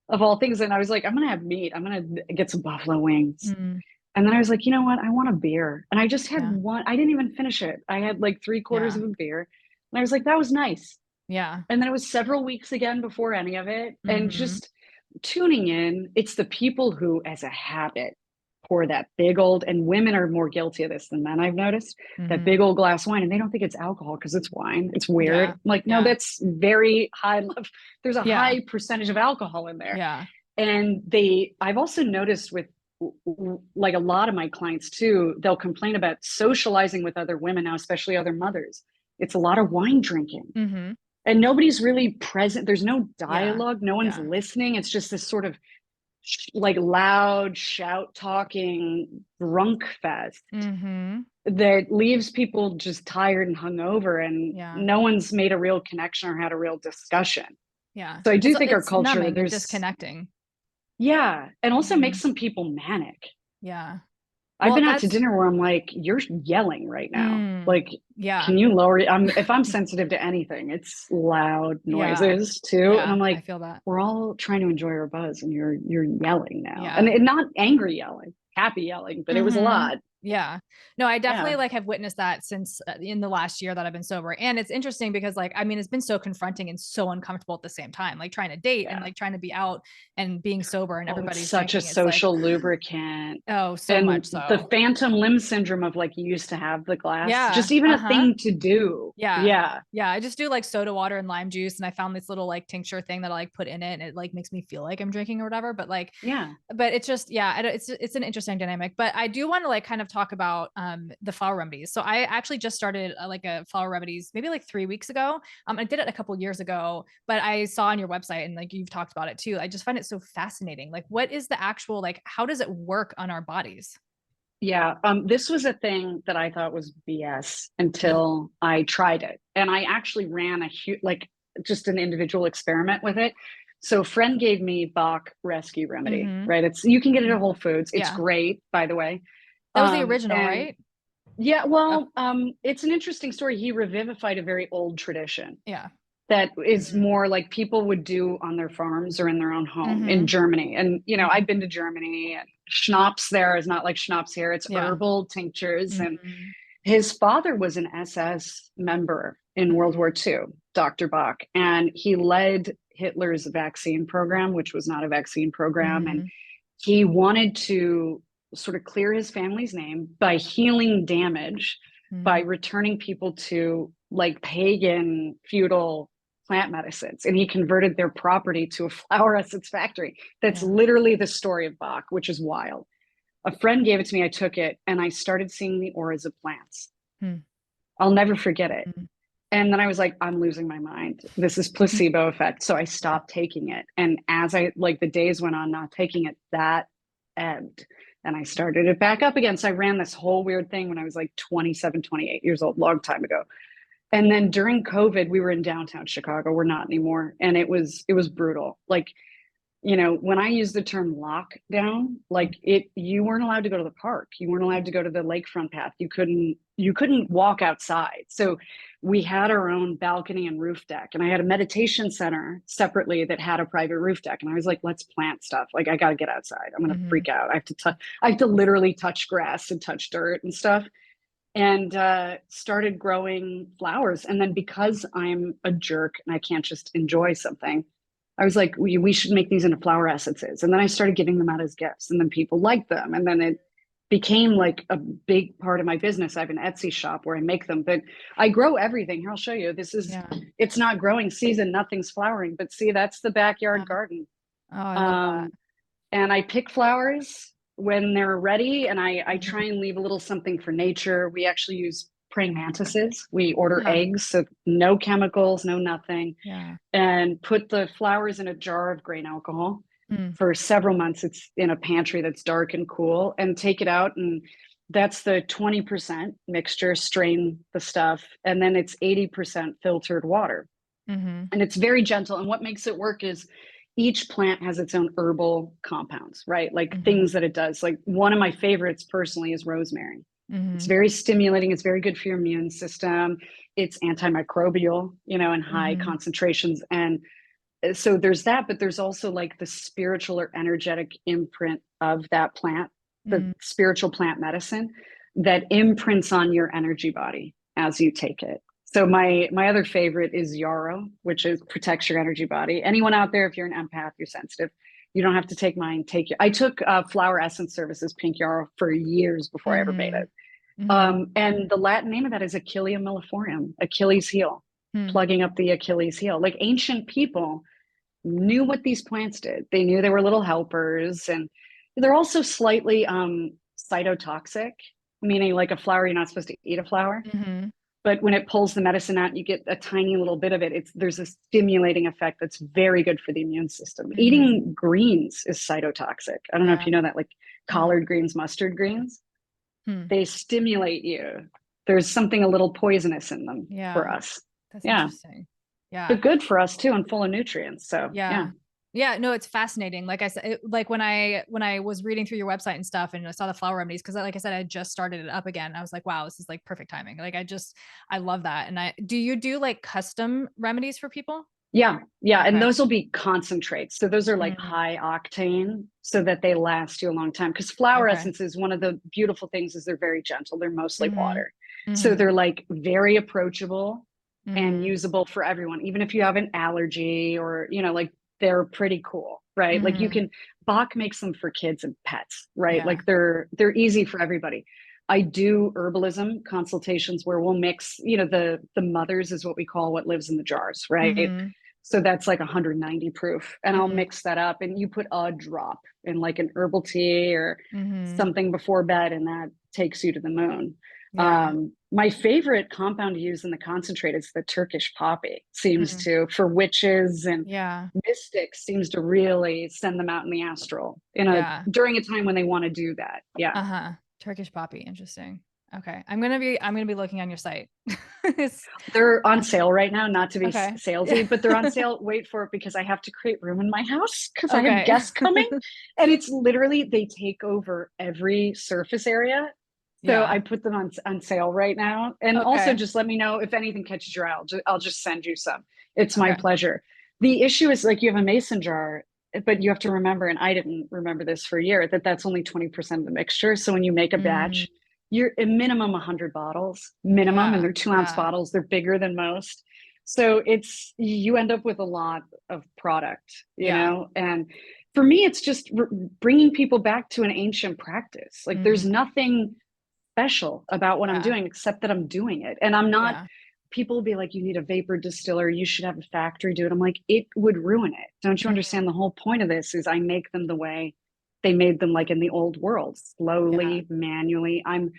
Speaker 2: of all things. And I was like, I'm going to have meat. I'm going to get some buffalo wings.
Speaker 1: Mm.
Speaker 2: And then I was like, you know what? I want a beer. And I just had
Speaker 1: Yeah.
Speaker 2: one. I didn't even finish it. I had like three-quarters
Speaker 1: Yeah.
Speaker 2: of a beer. And I was like, that was nice.
Speaker 1: Yeah.
Speaker 2: And then it was several weeks again before any of it. And
Speaker 1: Mm-hmm.
Speaker 2: just tuning in, it's the people who, as a habit, pour that big old, and women are more guilty of this than men, I've noticed, that
Speaker 1: Mm-hmm.
Speaker 2: big old glass of wine, and they don't think it's alcohol because it's wine. It's weird.
Speaker 1: Yeah.
Speaker 2: I'm like, no,
Speaker 1: Yeah.
Speaker 2: that's very high level. There's a
Speaker 1: Yeah.
Speaker 2: high percentage of alcohol in there.
Speaker 1: Yeah.
Speaker 2: And I've also noticed with like a lot of my clients too, they'll complain about socializing with other women now, especially other mothers. It's a lot of wine drinking.
Speaker 1: Mm-hmm.
Speaker 2: And nobody's really present. There's no
Speaker 1: Yeah.
Speaker 2: dialogue. No one's
Speaker 1: Yeah.
Speaker 2: listening. It's just this sort of like loud shout talking drunk fest
Speaker 1: Mm-hmm.
Speaker 2: that leaves people just tired and hungover, and
Speaker 1: Yeah.
Speaker 2: no one's made a real connection or had a real discussion.
Speaker 1: Yeah.
Speaker 2: So I do think our
Speaker 1: It's
Speaker 2: culture,
Speaker 1: numbing and
Speaker 2: there's
Speaker 1: disconnecting.
Speaker 2: yeah, and also
Speaker 1: Mm-hmm.
Speaker 2: makes some people manic.
Speaker 1: Yeah.
Speaker 2: I've
Speaker 1: Well,
Speaker 2: been out to
Speaker 1: that's
Speaker 2: dinner where I'm like, you're yelling right now. Like,
Speaker 1: yeah.
Speaker 2: can you lower it? If I'm sensitive to anything, it's loud
Speaker 1: Yeah.
Speaker 2: noises too. And
Speaker 1: Yeah.
Speaker 2: I'm
Speaker 1: I
Speaker 2: like,
Speaker 1: feel that.
Speaker 2: we're all trying to enjoy our buzz and you're yelling now.
Speaker 1: Yeah.
Speaker 2: And not angry yelling, happy yelling, but it was a
Speaker 1: Mm-hmm.
Speaker 2: lot.
Speaker 1: Yeah. No, I
Speaker 2: Yeah.
Speaker 1: definitely like have witnessed that since in the last year that I've been sober. And it's interesting because like, I mean, it's been so confronting and so uncomfortable at the same time, like trying to date and
Speaker 2: Yeah.
Speaker 1: like trying to be out and being sober and
Speaker 2: Oh, it's
Speaker 1: everybody's
Speaker 2: such a
Speaker 1: drinking. It's like,
Speaker 2: social lubricant.
Speaker 1: oh, so
Speaker 2: And
Speaker 1: much
Speaker 2: the
Speaker 1: so.
Speaker 2: phantom limb syndrome of like you used to have the glass,
Speaker 1: Yeah.
Speaker 2: just even a
Speaker 1: Uh-huh.
Speaker 2: thing to do.
Speaker 1: Yeah.
Speaker 2: Yeah.
Speaker 1: Yeah. I just do like soda water and lime juice. And I found this little like tincture thing that I like put in it and it like makes me feel like I'm drinking or whatever. But like,
Speaker 2: Yeah.
Speaker 1: but it's just, yeah, it's an interesting dynamic. But I do want to like kind of talk about the flower remedies. So I actually just started like a flower remedies maybe like 3 weeks ago. I did it a couple years ago, but I saw on your website and like you've talked about it too. I just find it so fascinating. Like, what is the actual like? How does it work on our bodies?
Speaker 2: Yeah. This was a thing that I thought was BS until I tried it. And I actually ran a huge, like just an individual experiment with it. So a friend gave me Bach Rescue Remedy,
Speaker 1: Mm-hmm.
Speaker 2: right? It's, you can get it at
Speaker 1: Mm-hmm.
Speaker 2: Whole Foods. It's
Speaker 1: Yeah,
Speaker 2: great, by the way.
Speaker 1: that was the original,
Speaker 2: And
Speaker 1: right?
Speaker 2: yeah,
Speaker 1: Oh,
Speaker 2: well, it's an interesting story. He revivified a very old tradition
Speaker 1: yeah.
Speaker 2: that is
Speaker 1: Mm-hmm.
Speaker 2: more like people would do on their farms or in their own home in
Speaker 1: Mm-hmm.
Speaker 2: Germany. And, you know,
Speaker 1: Mm-hmm.
Speaker 2: I've been to Germany and schnapps there is not like schnapps here. It's
Speaker 1: Yeah.
Speaker 2: herbal tinctures. And
Speaker 1: Mm-hmm.
Speaker 2: his father was an SS member in World War II, Dr. Bach, and he led Hitler's vaccine program, which was not a vaccine program. And
Speaker 1: Mm-hmm.
Speaker 2: he wanted to sort of clear his family's name by healing damage, by
Speaker 1: Mm-hmm.
Speaker 2: returning people to like pagan feudal plant medicines. And he converted their property to a flower essence factory. That's
Speaker 1: Yeah.
Speaker 2: literally the story of Bach, which is wild. A friend gave it to me. I took it and I started seeing the auras of plants. I'll never forget it.
Speaker 1: Mm-hmm.
Speaker 2: And then I was like, I'm losing my mind. This is placebo effect. So I
Speaker 1: Yeah.
Speaker 2: stopped taking it. And as I like the days went on not taking it, that ebbed. And I started it back up again. So I ran this whole weird thing when I was like 27, 28 years old, long time ago. And then during COVID, we were in downtown Chicago. We're not anymore. And it was brutal. Like, you know, when I use the term lockdown, like it, you weren't allowed to go to the park. You weren't allowed to go to the lakefront path. You couldn't walk outside. So we had our own balcony and roof deck. And I had a meditation center separately that had a private roof deck. And I was like, let's plant stuff. Like I got to get outside. I'm going to
Speaker 1: Mm-hmm.
Speaker 2: freak out. I have to literally touch grass and touch dirt and stuff. And started growing flowers. And then because I'm a jerk and I can't just enjoy something, I was like, we should make these into flower essences. And then I started giving them out as gifts, and then people liked them. And then it became like a big part of my business. I have an Etsy shop where I make them, but I grow everything. Here, I'll show you.
Speaker 1: Yeah.
Speaker 2: It's not growing season, nothing's flowering, but see, that's the backyard
Speaker 1: Oh,
Speaker 2: garden.
Speaker 1: I love that.
Speaker 2: Um, and I pick flowers when they're ready, and I
Speaker 1: Mm-hmm.
Speaker 2: try and leave a little something for nature. We actually use praying mantises. We order
Speaker 1: Yeah.
Speaker 2: eggs, so no chemicals, no nothing,
Speaker 1: Yeah.
Speaker 2: and put the flowers in a jar of grain alcohol
Speaker 1: Mm.
Speaker 2: for several months. It's in a pantry that's dark and cool, and take it out. And that's the 20% mixture, strain the stuff. And then it's 80% filtered water.
Speaker 1: Mm-hmm.
Speaker 2: And it's very gentle. And what makes it work is each plant has its own herbal compounds, right? Like
Speaker 1: Mm-hmm.
Speaker 2: things that it does. Like one of my favorites personally is rosemary. It's
Speaker 1: Mm-hmm.
Speaker 2: very stimulating. It's very good for your immune system. It's antimicrobial, you know, in high
Speaker 1: Mm-hmm.
Speaker 2: concentrations. And so there's that, but there's also like the spiritual or energetic imprint of that plant, the
Speaker 1: Mm-hmm.
Speaker 2: spiritual plant medicine that imprints on your energy body as you take it. So my other favorite is yarrow, which is protects your energy body. Anyone out there, if you're an empath, you're sensitive, you don't have to take mine. Take it. I took Flower Essence Services pink yarrow for years before I ever made
Speaker 1: Mm-hmm.
Speaker 2: it.
Speaker 1: Mm-hmm.
Speaker 2: And the Latin name of that is Achillea mellifolium, Achilles heel,
Speaker 1: Mm-hmm.
Speaker 2: plugging up the Achilles heel. Like ancient people knew what these plants did. They knew they were little helpers, and they're also slightly cytotoxic, meaning like a flower, you're not supposed to eat a flower.
Speaker 1: Mm-hmm.
Speaker 2: But when it pulls the medicine out, you get a tiny little bit of it. There's a stimulating effect that's very good for the immune system.
Speaker 1: Mm-hmm.
Speaker 2: Eating greens is cytotoxic. I don't know if
Speaker 1: Yeah.
Speaker 2: you know that, like
Speaker 1: No.
Speaker 2: collard greens, mustard greens,
Speaker 1: Hmm.
Speaker 2: they stimulate you. There's something a little poisonous in them for
Speaker 1: Yeah.
Speaker 2: us.
Speaker 1: That's
Speaker 2: Yeah.
Speaker 1: interesting. Yeah.
Speaker 2: But good for us too and full of nutrients. So yeah.
Speaker 1: Yeah. Yeah, no, it's fascinating. Like I said, like when I was reading through your website and stuff, and I saw the flower remedies, because like I said, I just started it up again. I was like, wow, this is like perfect timing. Like I love that. And do you do like custom remedies for people?
Speaker 2: Yeah. Yeah. And
Speaker 1: Okay.
Speaker 2: those will be concentrates. So those are like
Speaker 1: Mm,
Speaker 2: high octane so that they last you a long time. Because flower
Speaker 1: okay.
Speaker 2: essences, one of the beautiful things is they're very gentle. They're mostly
Speaker 1: Mm-hmm.
Speaker 2: water. So
Speaker 1: Mm-hmm.
Speaker 2: they're like very approachable and
Speaker 1: Mm-hmm.
Speaker 2: usable for everyone, even if you have an allergy or, like they're pretty cool, right? Like you
Speaker 1: Mm-hmm.
Speaker 2: can, Bach makes them for kids and pets, right?
Speaker 1: Yeah.
Speaker 2: Like they're easy for everybody. I do herbalism consultations where we'll mix, the mothers is what we call what lives in the jars, right?
Speaker 1: Mm-hmm.
Speaker 2: So that's like 190 proof. And I'll
Speaker 1: Mm-hmm.
Speaker 2: mix that up and you put a drop in like an herbal tea or
Speaker 1: Mm-hmm.
Speaker 2: something before bed, and that takes you to the moon.
Speaker 1: Yeah.
Speaker 2: My favorite compound to use in the concentrate is the Turkish poppy, seems
Speaker 1: Mm.
Speaker 2: to, for witches and
Speaker 1: Yeah.
Speaker 2: mystics, seems to really send them out in the astral
Speaker 1: Yeah.
Speaker 2: during a time when they want to do that. Yeah.
Speaker 1: Uh-huh. Turkish poppy. Interesting. Okay. I'm gonna be looking on your site. It's-
Speaker 2: They're on sale right now, not to be
Speaker 1: okay. Yeah.
Speaker 2: salesy, but they're on sale. Wait for it because I have to create room in my house because I have
Speaker 1: Okay.
Speaker 2: guests coming. And it's literally, they take over every surface area. So
Speaker 1: Yeah.
Speaker 2: I put them on sale right now. And also
Speaker 1: Okay.
Speaker 2: just let me know if anything catches your eye. I'll just send you some. It's my
Speaker 1: Okay.
Speaker 2: pleasure. The issue is like you have a mason jar, but you have to remember, and I didn't remember this for a year, that that's only 20% of the mixture. So when you make a
Speaker 1: Mm,
Speaker 2: batch, you're a minimum 100 bottles minimum, and
Speaker 1: yeah.
Speaker 2: they're 2 ounce
Speaker 1: Yeah.
Speaker 2: bottles. They're bigger than most. So you end up with a lot of product,
Speaker 1: Yeah.
Speaker 2: and for me, it's just bringing people back to an ancient practice. Like there's
Speaker 1: Mm,
Speaker 2: nothing special about what I'm
Speaker 1: yeah.
Speaker 2: doing except that I'm doing it. And I'm not,
Speaker 1: Yeah.
Speaker 2: people will be like, you need a vapor distiller, you should have a factory do it. I'm like, it would ruin it. Don't you
Speaker 1: Mhm.
Speaker 2: understand? The whole point of this is I make them the way they made them, like in the old world,
Speaker 1: Yeah.
Speaker 2: slowly, manually. I'm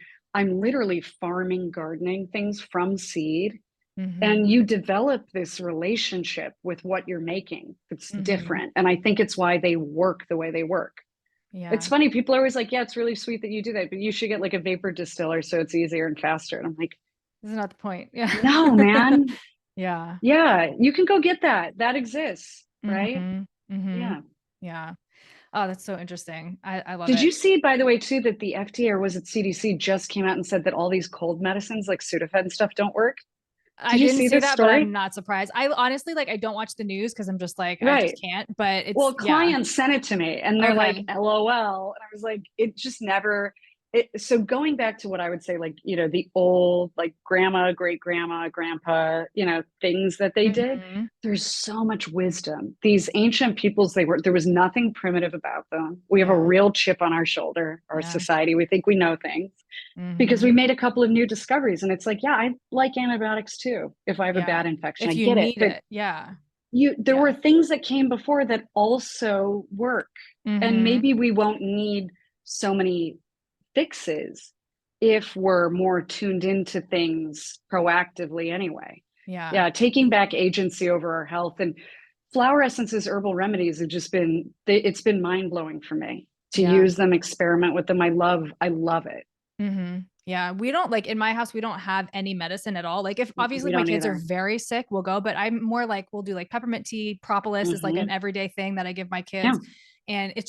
Speaker 2: literally farming, gardening things from seed.
Speaker 1: Mm-hmm.
Speaker 2: And you develop this relationship with what you're making. It's
Speaker 1: Mm-hmm.
Speaker 2: different. And I think it's why they work the way they work. It's
Speaker 1: Yeah.
Speaker 2: funny. People are always like, yeah, it's really sweet that you do that, but you should get like a vapor distiller so it's easier and faster. And I'm like,
Speaker 1: Isn't that the point? Yeah.
Speaker 2: no, man.
Speaker 1: Yeah.
Speaker 2: Yeah, you can go get that. That exists, right?
Speaker 1: Mm-hmm. Mm-hmm.
Speaker 2: Yeah.
Speaker 1: Yeah. Oh, that's so interesting. I love
Speaker 2: Did
Speaker 1: it.
Speaker 2: you see, by the way, too, that the FDA, or was it CDC, just came out and said that all these cold medicines like Sudafed and stuff don't work?
Speaker 1: I
Speaker 2: Did you
Speaker 1: didn't
Speaker 2: see
Speaker 1: see
Speaker 2: this
Speaker 1: that, but I'm
Speaker 2: story?
Speaker 1: not surprised. I honestly like I don't watch the news because I'm just like I just
Speaker 2: Right.
Speaker 1: can't. But
Speaker 2: Well,
Speaker 1: it's yeah.
Speaker 2: clients sent it to me and they're like,
Speaker 1: Okay.
Speaker 2: LOL. And I was like, it just never. So going back to what I would say, like, the old, like grandma, great grandma, grandpa, things that they did,
Speaker 1: Mm-hmm.
Speaker 2: there's so much wisdom. These ancient peoples, there was nothing primitive about them. We have a
Speaker 1: Yeah.
Speaker 2: real chip on our shoulder, our
Speaker 1: Yeah.
Speaker 2: society. We think we know things because we
Speaker 1: Mm-hmm.
Speaker 2: made a couple of new discoveries. And it's like, yeah, I like antibiotics too. If I have a
Speaker 1: Yeah.
Speaker 2: bad infection, I
Speaker 1: If you
Speaker 2: get it.
Speaker 1: need
Speaker 2: But
Speaker 1: it. Yeah.
Speaker 2: there were
Speaker 1: Yeah.
Speaker 2: things that came before that also work, and
Speaker 1: Mm-hmm.
Speaker 2: maybe we won't need so many fixes if we're more tuned into things proactively anyway.
Speaker 1: Yeah.
Speaker 2: Yeah, taking back agency over our health. And flower essences, herbal remedies have just been, it's been mind-blowing for me to
Speaker 1: Yeah.
Speaker 2: use them, experiment with them. I love it.
Speaker 1: Mm-hmm. Yeah. We don't like in my house, we don't have any medicine at all. Like if obviously
Speaker 2: We
Speaker 1: my
Speaker 2: don't
Speaker 1: kids are
Speaker 2: either.
Speaker 1: very sick, we'll go, but I'm more like we'll do like peppermint tea, propolis is like an
Speaker 2: Hmm.
Speaker 1: everyday thing that I give my
Speaker 2: Yeah.
Speaker 1: kids. And it's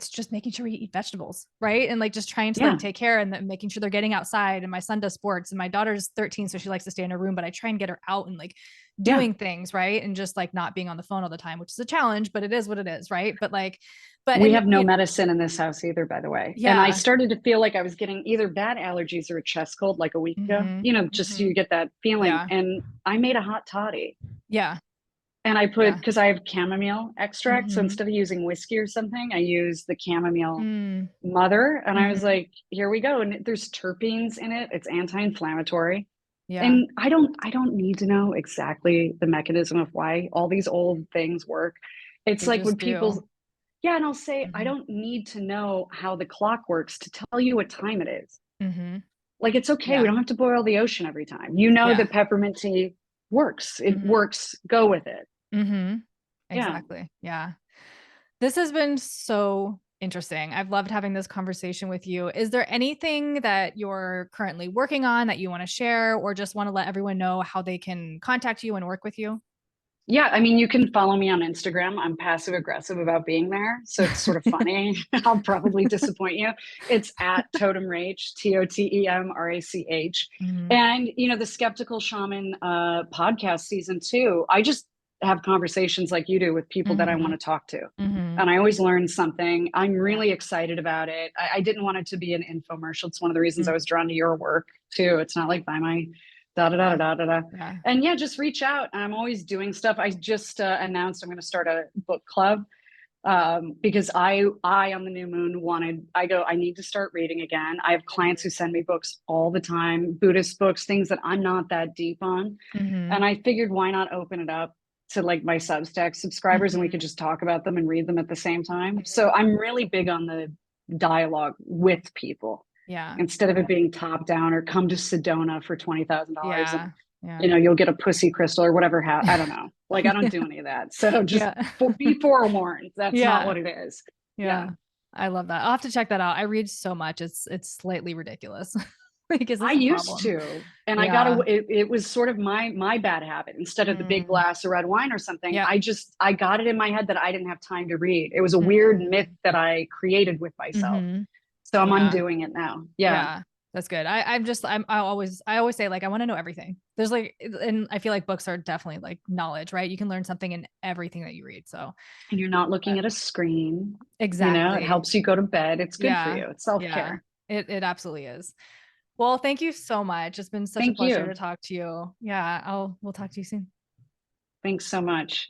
Speaker 1: just making sure we eat vegetables, right? And like just trying to like
Speaker 2: Yeah.
Speaker 1: take care and making sure they're getting outside. And my son does sports and my daughter's 13, so she likes to stay in her room, but I try and get her out and like
Speaker 2: Yeah.
Speaker 1: doing things, right? And just like not being on the phone all the time, which is a challenge, but it is what it is, right? But like, but
Speaker 2: We
Speaker 1: and
Speaker 2: have no medicine in this house either, by the way. And I
Speaker 1: yeah.
Speaker 2: started to feel like I was getting either bad allergies or a chest cold like a week ago.
Speaker 1: Mm-hmm.
Speaker 2: Just
Speaker 1: Mm-hmm.
Speaker 2: you get that feeling.
Speaker 1: Yeah.
Speaker 2: And I made a hot toddy
Speaker 1: Yeah.
Speaker 2: and I put,
Speaker 1: Yeah.
Speaker 2: because I have chamomile extract. So
Speaker 1: Mm-hmm.
Speaker 2: instead of using whiskey or something, I use the chamomile
Speaker 1: Mm.
Speaker 2: mother. And I was
Speaker 1: Mm-hmm.
Speaker 2: like, here we go. And there's terpenes in it. It's anti-inflammatory.
Speaker 1: Yeah.
Speaker 2: And I don't need to know exactly the mechanism of why all these old things work. It's
Speaker 1: They
Speaker 2: like when
Speaker 1: just do.
Speaker 2: people, yeah, and I'll say, I
Speaker 1: Mm-hmm.
Speaker 2: don't need to know how the clock works to tell you what time it is.
Speaker 1: Mm-hmm.
Speaker 2: Like, it's okay. We
Speaker 1: Yeah.
Speaker 2: don't have to boil the ocean every time. You know
Speaker 1: Yeah.
Speaker 2: that peppermint tea works. It
Speaker 1: Mm-hmm.
Speaker 2: works. Go with it.
Speaker 1: Mm-hmm.
Speaker 2: Yeah.
Speaker 1: Exactly. Yeah. This has been so interesting. I've loved having this conversation with you. Is there anything that you're currently working on that you want to share or just want to let everyone know how they can contact you and work with you?
Speaker 2: Yeah. I mean, you can follow me on Instagram. I'm passive aggressive about being there. So it's sort of funny. I'll probably disappoint you. It's at totemrach, totemrach.
Speaker 1: Mm-hmm.
Speaker 2: And, the Skeptical Shaman podcast season 2, I just have conversations like you do with people that I want to talk to.
Speaker 1: Mm-hmm.
Speaker 2: And I always learn something. I'm really
Speaker 1: Yeah.
Speaker 2: excited about it. I didn't want it to be an infomercial. It's one of the reasons I
Speaker 1: Mm-hmm.
Speaker 2: was drawn to your work too. It's not like buy my da da da
Speaker 1: Yeah.
Speaker 2: da da da.
Speaker 1: Yeah.
Speaker 2: And yeah, just reach out. I'm always doing stuff. I just announced I'm going to start a book club because I on the new moon I need to start reading again. I have clients who send me books all the time, Buddhist books, things that I'm not that deep on.
Speaker 1: Mm-hmm.
Speaker 2: And I figured, why not open it up to like my Substack subscribers, and we
Speaker 1: Mm-hmm.
Speaker 2: could just talk about them and read them at the same time. So I'm really big on the dialogue with people
Speaker 1: Yeah.
Speaker 2: instead of it being top down or come to Sedona for $20,000 and
Speaker 1: Yeah. Yeah.
Speaker 2: you'll get a pussy crystal or whatever. I don't know. Like, I don't do any of that. So just
Speaker 1: Yeah.
Speaker 2: be forewarned. That's not
Speaker 1: Yeah.
Speaker 2: what it is. Yeah.
Speaker 1: Yeah. I love that. I'll have to check that out. I read so much. It's slightly ridiculous. Like, is
Speaker 2: I
Speaker 1: this a
Speaker 2: used
Speaker 1: problem?
Speaker 2: to, and I got
Speaker 1: Yeah.
Speaker 2: it was sort of my bad habit. Instead of the big
Speaker 1: Mm.
Speaker 2: glass of red wine or something,
Speaker 1: Yep.
Speaker 2: I got it in my head that I didn't have time to read. It was a weird
Speaker 1: Mm.
Speaker 2: myth that I created with myself.
Speaker 1: Mm-hmm.
Speaker 2: So I'm
Speaker 1: Yeah.
Speaker 2: undoing it now. Yeah.
Speaker 1: Yeah. That's good. I always say, like, I want to know everything. There's like, and I feel like books are definitely like knowledge, right? You can learn something in everything that you read. So,
Speaker 2: And you're not looking
Speaker 1: but
Speaker 2: at a screen. It
Speaker 1: exactly.
Speaker 2: helps you go to bed. It's good for
Speaker 1: Yeah.
Speaker 2: you. It's self
Speaker 1: Yeah.
Speaker 2: care.
Speaker 1: It absolutely is. Well, thank you so much. It's been such a
Speaker 2: Thank
Speaker 1: pleasure to
Speaker 2: you.
Speaker 1: talk to you. Yeah. We'll talk to you soon.
Speaker 2: Thanks so much.